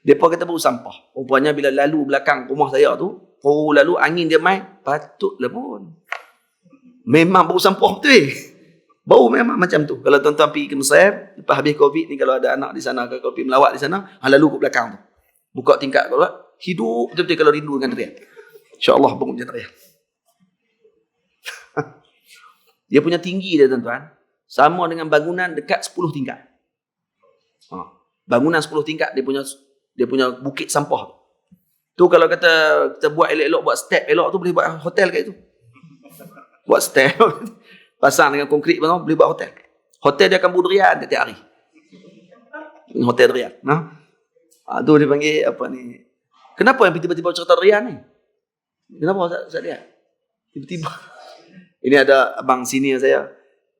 Mereka kata bau sampah. Rupanya bila lalu belakang rumah saya tu, lalu angin dia main, patutlah pun. Memang bau sampah betul. Bau memang macam tu. Kalau tuan-tuan pergi ke Mesir, lepas habis COVID ni, kalau ada anak di sana, kalau pergi melawat di sana, lalu ke belakang tu. Buka tingkat kalau hidup betul-betul kalau rindu dengan durian. InsyaAllah bau macam durian. Dia punya tinggi dia tuan-tuan, sama dengan bangunan dekat 10 tingkat. Bangunan 10 tingkat dia punya bukit sampah tu kalau kata kita buat elok-elok, buat step elok tu, boleh buat hotel kat itu. Buat step pasang dengan konkrit pun boleh buat hotel. Hotel dia akan berdurian setiap hari. Hotel durian. Tu dia panggil apa ni? Kenapa yang tiba-tiba cerita durian ni? Kenapa Ustaz lihat? Tiba-tiba. Ini ada abang senior saya.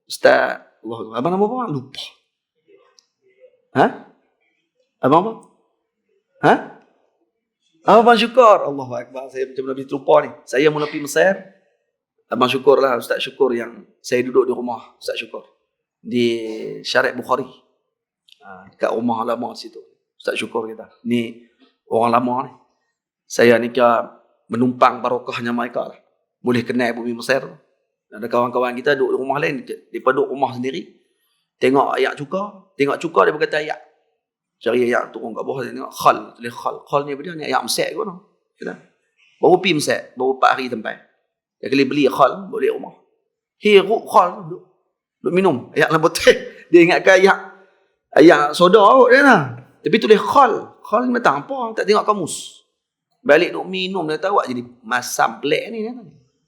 Ustaz, abang nama apa? Lupa. Abang apa? Abang Syukur. Allahu Akbar. Saya macam lebih terlupa ni. Saya mula pergi Mesir. Abang Syukur lah. Ustaz Syukur yang saya duduk di rumah Ustaz Syukur. Di Syariat Bukhari. Dekat rumah lama di situ. Ustaz Syukur kita. Ni orang lama ni. Saya ni kira menumpang barokahnya mereka lah. Boleh kenal bumi Mesir. Ada kawan-kawan kita duduk di rumah lain. Mereka duduk rumah sendiri. Tengok ayat cuka. Tengok cuka dia berkata ayat. Cari ayat turun kat bawah, dia tengok khal, tulis khal. Khal ni apa dia? Ni ayat Mesir ke mana? Baru pergi Mesir, baru 4 hari sampai. Dia kali beli khal, balik rumah. Hiruk khal, duduk minum. Ayat dalam botol. Dia ingatkan ayat soda kot dia lah. Tapi tulis khal. Khal ni macam apa? Tak tengok kamus. Balik duduk minum, dia tahu jadi masam pelik ni.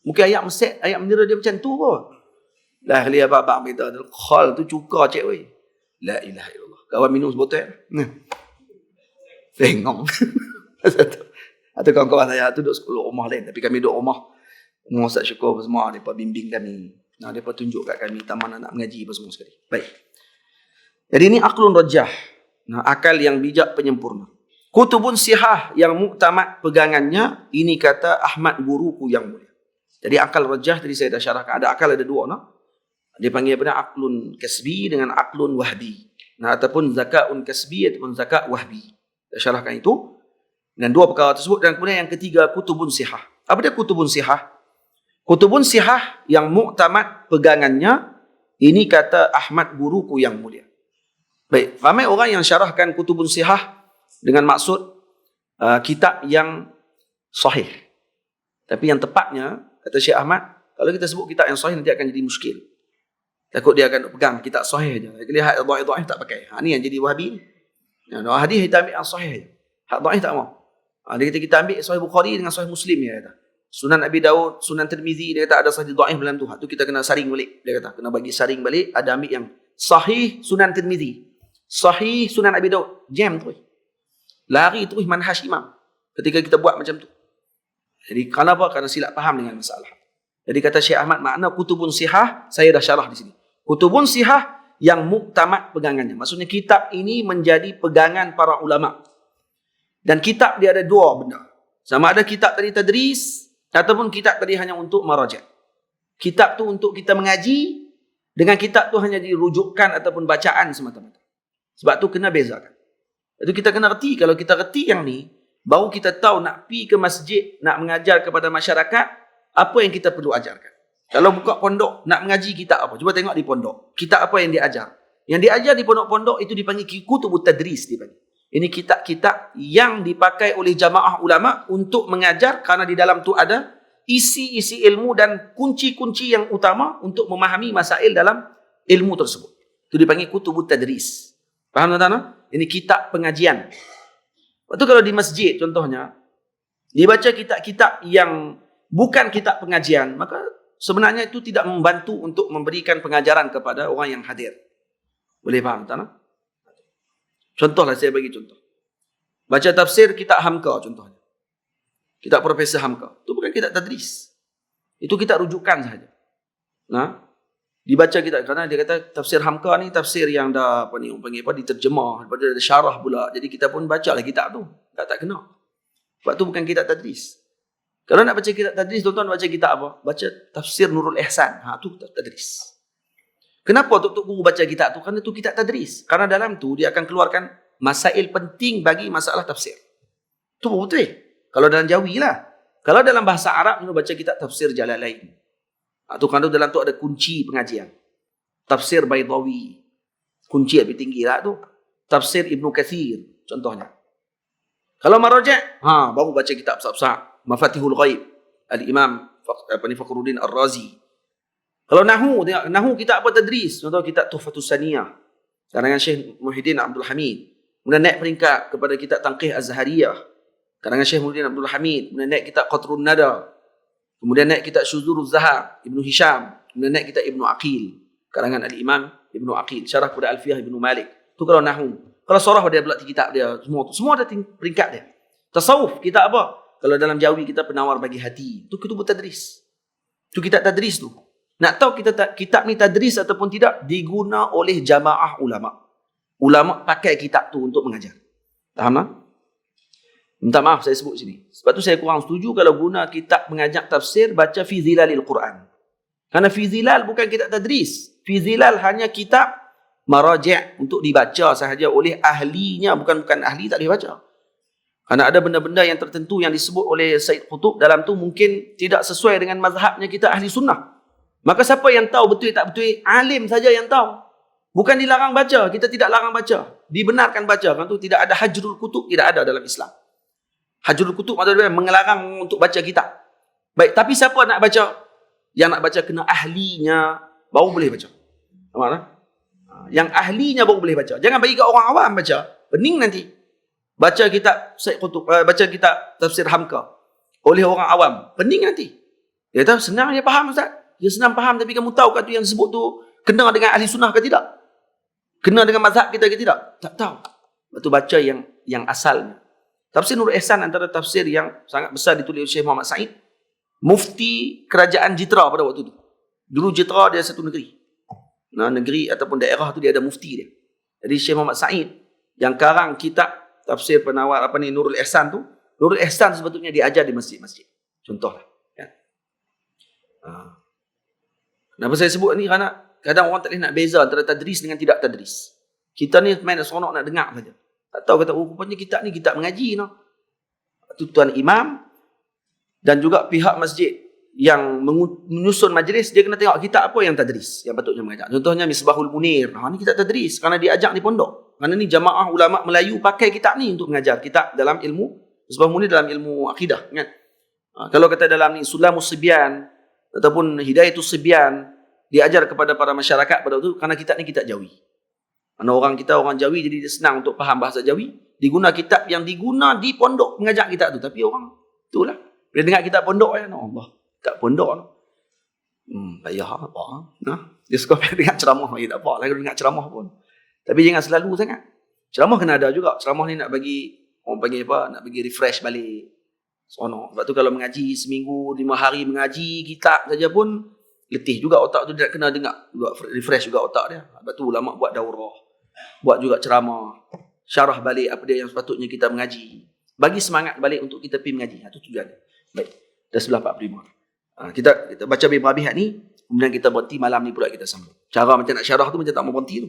Mungkin ayat Mesir, ayat menjera dia macam tu kot. Dah kali abang-abang kita, khal tu cuka cik weh. La ilaha illallah. Kawan minum sebotol. Tengok. Atau kawan-kawan saya tu duduk sekolah rumah lain. Tapi kami duduk rumah Ustaz Syukur semua. Mereka bimbing kami. Mereka tunjuk kat kami taman anak mengaji apa semua sekali. Baik. Jadi ini aklun rajah. Akal yang bijak penyempurna. Kutubun sihah yang muktamad pegangannya. Ini kata Ahmad guruku yang mulia. Jadi akal rajah tadi saya dah syarahkan. Ada akal ada dua. Dia panggil apa? Aklun kasbi dengan aklun wahbi. Ataupun zakatun kasbi ataupun zakat wahbi. Saya syarahkan itu. Dan dua perkara tersebut. Dan kemudian yang ketiga, kutubun sihah. Apa dia kutubun sihah? Kutubun sihah yang muktamad pegangannya. Ini kata Ahmad guruku yang mulia. Baik, ramai orang yang syarahkan kutubun sihah dengan maksud kitab yang sahih. Tapi yang tepatnya, kata Syekh Ahmad, kalau kita sebut kitab yang sahih nanti akan jadi muskil. Takut dia akan pegang kitab sahih je. Dia lihat dhaif tak pakai. Ni yang jadi Wahabi ni. Hadis kita ambil yang sahih je. Hak dhaif tak mau. Dia kata kita ambil Sahih Bukhari dengan Sahih Muslim dia kata. Sunan Abi Daud, Sunan Tirmizi dia kata ada sahih dhaif dalam tu. Hak tu kita kena saring balik. Dia kata kena bagi saring balik, ada ambil yang Sahih Sunan Tirmizi. Sahih Sunan Abi Daud. Jam tu. Lari terus manhaj imam. Ketika kita buat macam tu. Jadi kenapa? Kerana silap faham dengan masalah. Jadi kata Syekh Ahmad, makna kutubun sihah, saya dah syarah di sini. Kutubun sihah yang muktamad pegangannya. Maksudnya kitab ini menjadi pegangan para ulama. Dan kitab dia ada dua benda. Sama ada kitab tadi tadris ataupun kitab tadi hanya untuk maraja'. Kitab tu untuk kita mengaji, dengan kitab tu hanya dirujukkan ataupun bacaan semata-mata. Sebab tu kena bezakan. Itu kita kena reti. Kalau kita reti yang ni, baru kita tahu nak pi ke masjid, nak mengajar kepada masyarakat, apa yang kita perlu ajarkan. Kalau buka pondok, nak mengaji kitab apa? Cuba tengok di pondok. Kitab apa yang diajar? Yang diajar di pondok-pondok itu dipanggil kutubut tadris. Dipanggil. Ini kitab-kitab yang dipakai oleh jamaah ulama untuk mengajar, kerana di dalam tu ada isi-isi ilmu dan kunci-kunci yang utama untuk memahami masail dalam ilmu tersebut. Itu dipanggil kutubut tadris. Faham tuan-tuan? Ini kitab pengajian. Lepas tu kalau di masjid contohnya, dibaca kitab-kitab yang bukan kitab pengajian, maka sebenarnya itu tidak membantu untuk memberikan pengajaran kepada orang yang hadir. Boleh faham tuan-tuan? Contohlah, saya bagi contoh. Baca tafsir kitab Hamka contohnya. Kitab Profesor Hamka. Itu bukan kitab tadris. Itu kitab rujukan sahaja. Nah, dibaca kitab, kerana dia kata tafsir Hamka ni tafsir yang dah apa ni, orang panggil apa, diterjemah, daripada ada syarah pula. Jadi kita pun bacalah kitab tu. Tak kena. Sebab tu bukan kitab tadris. Kalau nak baca kitab tadris, tuan-tuan baca kitab apa? Baca tafsir Nurul Ihsan. Tu kitab tadris. Kenapa Tok Guru baca kitab tu? Kerana tu kitab tadris. Kerana dalam tu dia akan keluarkan masail penting bagi masalah tafsir. Tu betul. Kalau dalam Jawi lah. Kalau dalam bahasa Arab, kita baca kitab tafsir Jalalain. Tu kerana dalam tu ada kunci pengajian. Tafsir Baydawi. Kunci lebih tinggi lah tu. Tafsir Ibnu Katsir contohnya. Kalau maraja', baru baca kitab besar-besar. Mafatihul Ghaib. Al-Imam Fakhruddin Ar-Razi. Kalau Nahu, tengok, Nahu kitab apa tadris? Contoh kitab Tuhfatus Saniyah. Karangan Syekh Muhyiddin Abdul Hamid. Kemudian naik peringkat kepada kitab Tanqih Az-Zahariyah. Karangan Syekh Muhyiddin Abdul Hamid. Kemudian naik kitab Qatrun Nada. Kemudian naik kitab Syuzuruz Zahab, Ibnu Hisham. Kemudian naik kitab Ibnu Aqil. Karangan Al-Imam Ibnu Aqil. Syarah kepada Alfiyah Ibnu Malik. Itu kalau Nahu. Kalau Sorah dia pula kitab dia. Semua ada peringkat dia. Tasawuf, kitab apa? Kalau dalam Jawi kita Penawar Bagi Hati. Itu kutub tadris. Itu kitab tadris tu. Nak tahu kitab ni tadris ataupun tidak, diguna oleh jamaah ulama. Ulama pakai kitab tu untuk mengajar. Faham tak? Minta maaf saya sebut sini. Sebab tu saya kurang setuju kalau guna kitab mengajar tafsir, baca Fi Zilalil Quran. Kerana Fi Zilal bukan kitab tadris. Fi Zilal hanya kitab maraja' untuk dibaca sahaja oleh ahlinya. Bukan ahli tak boleh baca. Kerana ada benda-benda yang tertentu yang disebut oleh Said Qutub dalam tu mungkin tidak sesuai dengan mazhabnya kita ahli sunnah. Maka siapa yang tahu betul tak betul? Alim saja yang tahu. Bukan dilarang baca. Kita tidak larang baca. Dibenarkan baca. Kerana itu tidak ada hajrul kutub. Tidak ada dalam Islam. Hajrul kutub maksudnya mengelarang untuk baca kitab. Baik, tapi siapa nak baca? Yang nak baca kena ahlinya. Baru boleh baca. Faham tak? Yang ahlinya baru boleh baca. Jangan bagi ke orang awam baca. Pening nanti. Baca kitab Said Qutub. Baca kitab tafsir Hamka. Oleh orang awam. Pening nanti. Dia tahu senang dia faham Ustaz. Dia senang faham, tapi kamu tahu kata yang disebut tu kena dengan ahli sunnah ke tidak? Kena dengan mazhab kita ke tidak? Tak tahu. Lepas baca yang asalnya. Tafsir Nurul Ihsan antara tafsir yang sangat besar ditulis oleh Syekh Muhammad Said. Mufti kerajaan Jitra pada waktu itu. Dulu Jitra dia satu negeri. Nah, negeri ataupun daerah tu dia ada mufti dia. Jadi Syekh Muhammad Said yang karang kitab tafsir penawar Nurul Ihsan tu. Nurul Ihsan sebetulnya diajar di masjid-masjid. Contohlah. Ya. Kenapa saya sebut ni? Kerana kadang orang tak boleh nak beza antara tadris dengan tidak tadris. Kita ni main seronok nak dengar saja. Tak tahu kata, rupanya kitab ni kitab mengaji. No? Itu tuan imam dan juga pihak masjid yang menyusun majlis, dia kena tengok kitab apa yang tadris, yang patutnya mengajar. Contohnya Misbahul Munir. Ni kitab tadris kerana diajak di pondok. Kerana ni jamaah ulama Melayu pakai kitab ni untuk mengajar. Kitab dalam ilmu, Misbahul Munir dalam ilmu akidah. Kan? Kalau kata dalam ni Sulamus Sibyan ataupun Hidayatus Sibyan, diajar kepada para masyarakat pada waktu itu, kerana kitab ni kitab Jawi. Kerana orang kita orang Jawi, jadi dia senang untuk faham bahasa Jawi. Diguna kitab yang diguna di pondok mengajar kitab tu. Tapi orang, itulah. Bila dengar kitab pondok, Allah, kitab pondok. Payah apa. Dia suka dengar ceramah, tak apa lah dengar ceramah pun. Tapi jangan selalu sangat. Ceramah kena ada juga. Ceramah ni nak bagi, orang panggil apa, nak bagi refresh balik. Sebab tu kalau mengaji seminggu 5 hari mengaji kitab saja pun letih juga otak tu, dia nak kena dengar juga, refresh juga otak dia. Sebab tu ulama buat daurah, buat juga ceramah, syarah balik apa dia yang sepatutnya kita mengaji, bagi semangat balik untuk kita pergi mengaji. Itu tujuan dia. Baik, dah sebelah 45. Kita baca Birabihat ni, kemudian kita berhenti malam ni pula kita sambung. Cara macam nak syarah tu macam tak mau berhenti tu.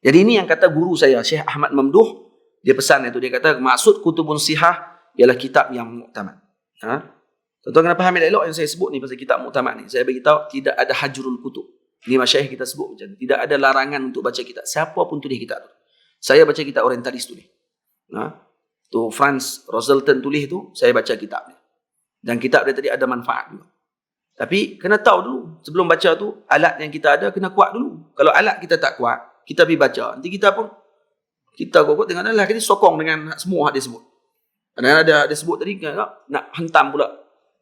Jadi ini yang kata guru saya, Syekh Ahmad Mamduh, dia pesan itu, dia kata maksud kutubun sihah ialah kitab yang muktamad. Tuan-tuan kena faham elok yang saya sebut ni pasal kitab muktamad ni. Saya beritahu tidak ada hajrul kutub. Ini masyayikh kita sebut macam ni. Tidak ada larangan untuk baca kitab. Siapa pun tulis kitab tu. Saya baca kitab orientalis tulis. Tu Franz Roselton tulis tu, saya baca kitab dia. Dan kitab dia tadi ada manfaat juga. Tapi kena tahu dulu, sebelum baca tu, alat yang kita ada kena kuat dulu. Kalau alat kita tak kuat, kita pergi baca, nanti kita pun kita kokot dengan Allah, kita sokong dengan semua dia sebut. Dan ada sebut tadi nak hentam pula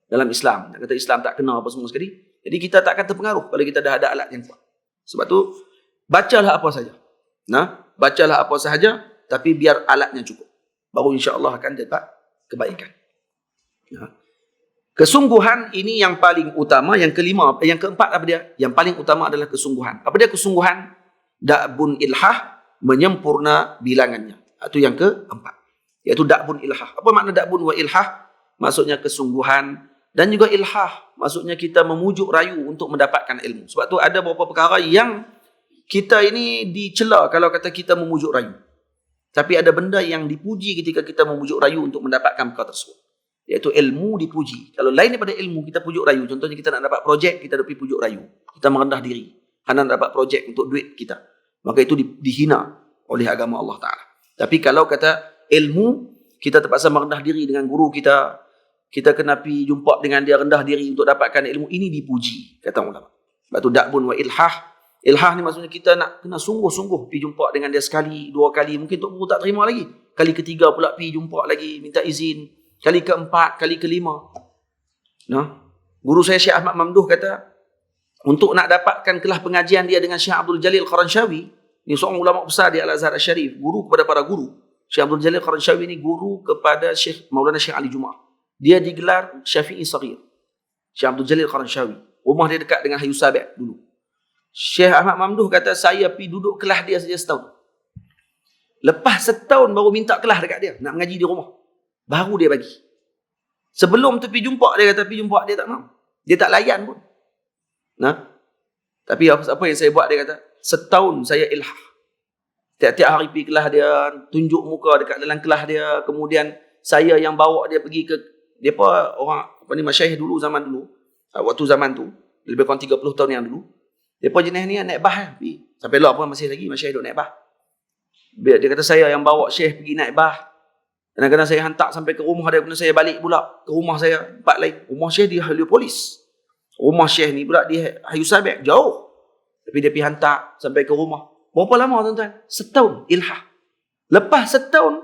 dalam Islam, nak kata Islam tak kena apa semua sekali. Jadi kita tak akan terpengaruh kalau kita dah ada alat yang kuat. Sebab tu bacalah apa saja. Bacalah apa sahaja, tapi biar alatnya cukup. Baru insya-Allah akan dapat kebaikan. Kesungguhan ini yang paling utama. Yang kelima, yang keempat apa dia? Yang paling utama adalah kesungguhan. Apa dia kesungguhan? Da'bun ilhah, menyempurna bilangannya. Itu yang keempat. Iaitu da'bun ilhah. Apa makna da'bun wa ilhah? Maksudnya kesungguhan. Dan juga ilhah, maksudnya kita memujuk rayu untuk mendapatkan ilmu. Sebab tu ada beberapa perkara yang kita ini dicela kalau kata kita memujuk rayu. Tapi ada benda yang dipuji ketika kita memujuk rayu untuk mendapatkan perkara tersebut. Iaitu ilmu dipuji. Kalau lain daripada ilmu, kita pujuk rayu. Contohnya kita nak dapat projek, kita pergi pujuk rayu. Kita merendah diri. Kerana nak dapat projek untuk duit kita. Maka itu dihina oleh agama Allah Ta'ala. Tapi kalau kata ilmu, kita terpaksa merendah diri dengan guru kita. Kita kena pergi jumpa dengan dia, rendah diri untuk dapatkan ilmu. Ini dipuji, kata ulama. Sebab tu da'bun wa ilhah. Ilhah ni maksudnya kita nak kena sungguh-sungguh pergi jumpa dengan dia sekali, dua kali. Mungkin Tok Guru tak terima lagi. Kali ketiga pula pergi jumpa lagi, minta izin. Kali keempat, kali kelima. Guru saya Syekh Ahmad Mamduh kata, untuk nak dapatkan kelas pengajian dia dengan Syekh Abdul Jalil Kharanshawi, ni seorang ulama besar di Al-Azhar Al-Syarif, guru kepada para guru. Syekh Abdul Jalil Kharanshawi ni guru kepada Syekh Maulana Syekh Ali Jumaah. Dia digelar Syafi'i Saghir. Syekh Abdul Jalil Kharanshawi. Rumah dia dekat dengan Hayu Sabek dulu. Syekh Ahmad Mamduh kata, saya pergi duduk kelas dia saja setahun. Lepas setahun baru minta kelas dekat dia, nak mengaji di rumah. Baru dia bagi. Sebelum tu pergi jumpa, dia kata pergi jumpa, dia tak mau. Dia tak layan pun. Tapi apa yang saya buat, dia kata, setahun saya ilhah. Tiap-tiap hari pergi kelas dia, tunjuk muka dekat dalam kelas dia, kemudian saya yang bawa dia pergi ke depa orang masyayikh dulu, zaman dulu. Waktu zaman tu, lebih kurang 30 tahun yang dulu. Depa jenis ni naik bah pergi. Sampai lah pun masih lagi masyayikh duk naik bah. Dia kata saya yang bawa syekh pergi naik bah. Kadang-kadang saya hantar sampai ke rumah dia, kemudian saya balik pula ke rumah saya, tempat lain. Rumah syekh di Heliopolis. Rumah syekh ni pula di Hayu Sabek, jauh. Tapi dia pergi hantar sampai ke rumah. Berapa lama tuan-tuan? Setahun ilhah. Lepas setahun,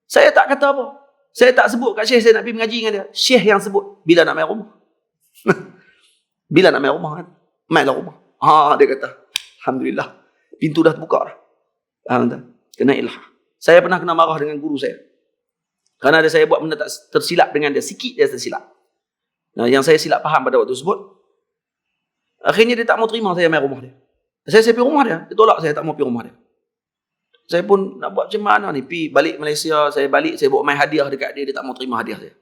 saya tak kata apa. Saya tak sebut kat syekh saya nak pergi mengaji dengan dia. Syekh yang sebut, bila nak main rumah? Bila nak main rumah kan? Mainlah rumah. Dia kata, alhamdulillah, pintu dah terbuka dah. Kena ilhah. Saya pernah kena marah dengan guru saya. Kerana ada saya buat benda tak tersilap dengan dia. Sikit dia tersilap. Yang saya silap faham pada waktu tersebut. Akhirnya dia tak mau terima saya main rumah dia. Saya pergi rumah dia. Dia tolak saya tak mau pergi rumah dia. Saya pun nak buat macam mana ni. Pergi balik Malaysia. Saya balik, saya bawa main hadiah dekat dia. Dia tak mau terima hadiah saya.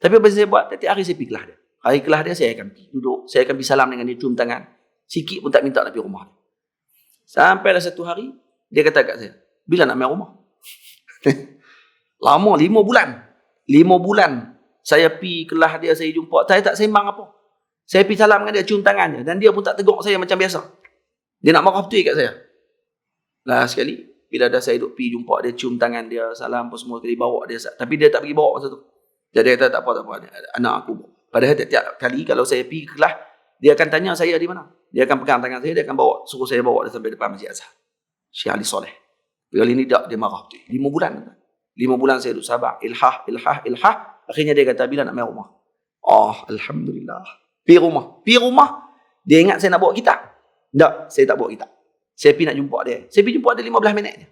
Tapi apa saya buat? Setiap hari saya pergi kelas dia. Hari kelas dia saya akan pergi duduk. Saya akan pergi salam dengan dia, cium tangan. Sikit pun tak minta nak pergi rumah dia. Sampailah satu hari, dia kata kat saya, bila nak main rumah? Lama, 5 bulan. 5 bulan. Saya pergi kelas dia, saya jumpa. Saya tak sembang apa. Saya pergi salam dengan dia, cium tangan dia. Dan dia pun tak tegur saya macam biasa. Dia nak marah betul kat saya. Lah sekali, bila dah saya duduk pergi jumpa dia, cium tangan dia, salam apa semua, kali bawa dia. Tapi dia tak pergi bawa masa tu. Jadi dia kata, tak apa. Anak aku. Padahal tiap-tiap kali kalau saya pergi ke kelas, dia akan tanya saya di mana. Dia akan pegang tangan saya, dia akan bawa, suruh saya bawa dia sampai depan Masjid Azhar. Syekh Ali Soleh. Kali ni dia marah betul. 5 bulan. 5 bulan saya duduk sabar. Ilhah. Akhirnya dia kata, bila nak main rumah? Alhamdulillah. Pergi rumah. Dia ingat saya nak bawa kitab. Tak, saya tak bawa kitab. Saya pergi nak jumpa dia. Saya pergi jumpa dia 15 minit je.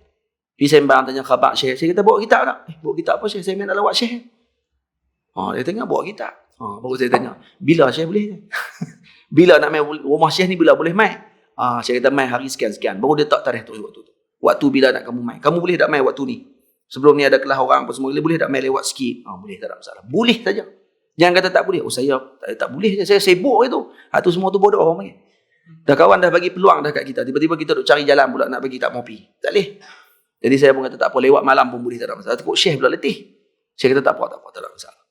Pergi sembang, tanya khabar Syekh. Saya kata, bawa kitab tak? Bawa kitab apa Syekh? Saya main nak lawat Syekh. Dia tengah bawa kitab. Baru saya tanya, bila Syekh boleh? Bila nak main rumah Syekh ni, bila boleh main? Syekh kata main hari sekian-sekian. Baru dia tak tarikh tu waktu tu. Waktu bila nak kamu main. Kamu boleh tak main waktu ni? Sebelum ni ada kelas orang apa semua, boleh tak main lewat sikit? Boleh, tak ada masalah. Boleh saja. Jangan kata tak boleh. Saya tak boleh je. Saya sibuk itu. Tu semua tu bodoh orang panggil. Dah kawan dah bagi peluang dah kat kita. Tiba-tiba kita duk cari jalan pula nak bagi tak mau pergi. Tak boleh. Jadi saya pun kata tak apa. Lewat malam pun boleh, tak ada masalah. Takut Syekh pula letih. Syekh kata tak apa, tak ada masalah.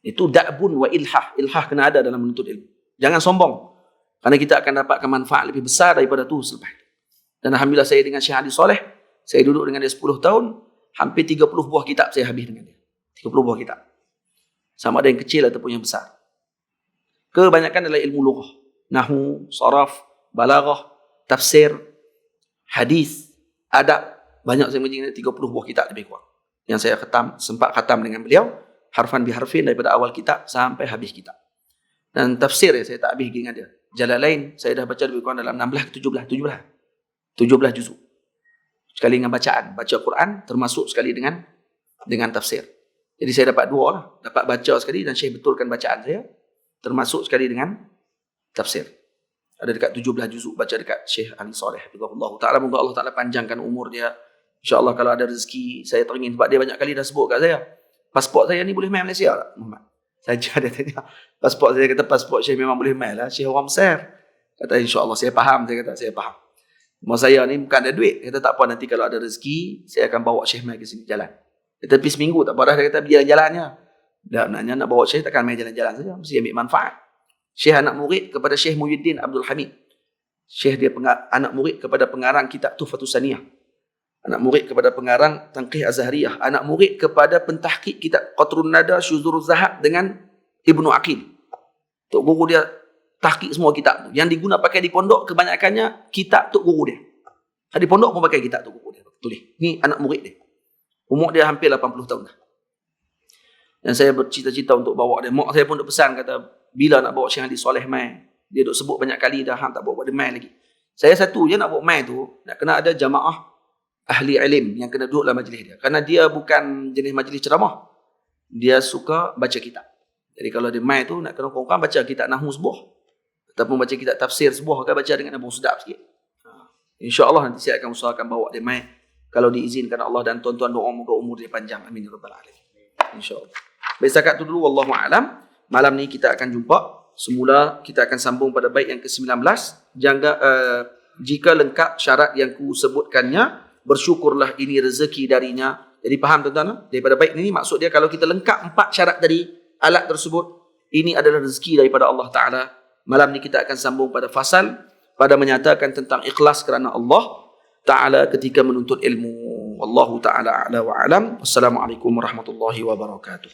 Itu da'bun wa ilhah. Ilhah kena ada dalam menuntut ilmu. Jangan sombong. Kerana kita akan dapatkan manfaat lebih besar daripada tu selepas. Dan Alhamdulillah saya dengan Syekh Ali Soleh, saya duduk dengan dia 10 tahun, hampir 30 buah kitab saya habis dengan dia. 30 buah kitab. Sama ada yang kecil ataupun yang besar. Kebanyakan adalah ilmu lughah. Nahwu, saraf, balaghah, tafsir, hadis, adab. Banyak saya mengaji 30 buah kitab lebih kurang. Yang saya sempat khatam dengan beliau, harfan biharfin daripada awal kitab sampai habis kitab. Dan tafsir saya tak habis dengan dia. Jalalain saya dah baca lebih kurang dalam 16 ke 17 juzuk. Sekali dengan bacaan, baca Quran termasuk sekali dengan tafsir. Jadi saya dapat dua lah, dapat baca sekali dan Syekh betulkan bacaan saya, termasuk sekali dengan tafsir. Ada dekat 17 juzuk baca dekat Syekh Ali Soleh. Allah Ta'ala, moga Allah Ta'ala panjangkan umur dia. InsyaAllah kalau ada rezeki, saya teringin sebab dia banyak kali dah sebut kat saya. Pasport saya ni boleh main Malaysia tak, Muhammad? Saja dia tanya. Pasport saya kata, pasport Syekh memang boleh main lah. Syekh orang Mesir. Kata insyaAllah saya faham. Saya kata saya faham. Cuma saya ni bukan ada duit. Kata tak apa, nanti kalau ada rezeki, saya akan bawa Syekh main ke sini jalan. Tapi seminggu tak apa dah. Dia kata jalan-jalannya. Dah nak bawa Syekh takkan main jalan-jalan saja. Mesti ambil manfaat. Syekh anak murid kepada Syekh Muhyiddin Abdul Hamid. Syekh dia anak murid kepada pengarang kitab Tuhfatus Saniyah. Anak murid kepada pengarang Tanqih Az-Zahriyah. Anak murid kepada pentahqiq kitab Qatrun Nada Syuzuruz Zahab dengan Ibnu Aqil. Tok guru dia tahqiq semua kitab tu. Yang diguna pakai di pondok kebanyakannya kitab tok guru dia. Di pondok pun pakai kitab tok guru dia. Tulis. Ni anak murid dia. Umur dia hampir 80 tahun dah. Dan saya bercita-cita untuk bawa dia. Mak saya pun duk pesan kata bila nak bawa Syekh Ali Soleh mai. Dia duk sebut banyak kali dah tak bawa dia mai lagi. Saya satu je nak bawa mai tu, nak kena ada jamaah ahli ilim yang kena duduk dalam majlis dia. Kerana dia bukan jenis majlis ceramah. Dia suka baca kitab. Jadi kalau dia mai tu nak kena korang baca kitab nahwu sebuah. Ataupun baca kitab tafsir sebuah, kan baca dengan abang sedap sikit. InsyaAllah nanti saya akan usahakan bawa dia mai. Kalau diizinkan Allah dan tuan-tuan doa moga umur dia panjang. Amin ya rabbal alamin. InsyaAllah. Baik, setakat tu dulu. Wallahu a'lam. Malam ni kita akan jumpa. Semula kita akan sambung pada bait yang ke-19. Jika lengkap syarat yang ku sebutkannya, bersyukurlah ini rezeki darinya. Jadi faham tuan-tuan? Daripada bait ini maksud dia kalau kita lengkap 4 syarat tadi, alat tersebut, ini adalah rezeki daripada Allah Ta'ala. Malam ni kita akan sambung pada fasal, pada menyatakan tentang ikhlas kerana Allah Ta'ala ketika menuntut ilmu. Wallahu ta'ala a'la wa alam. Wassalamualaikum warahmatullahi wabarakatuh.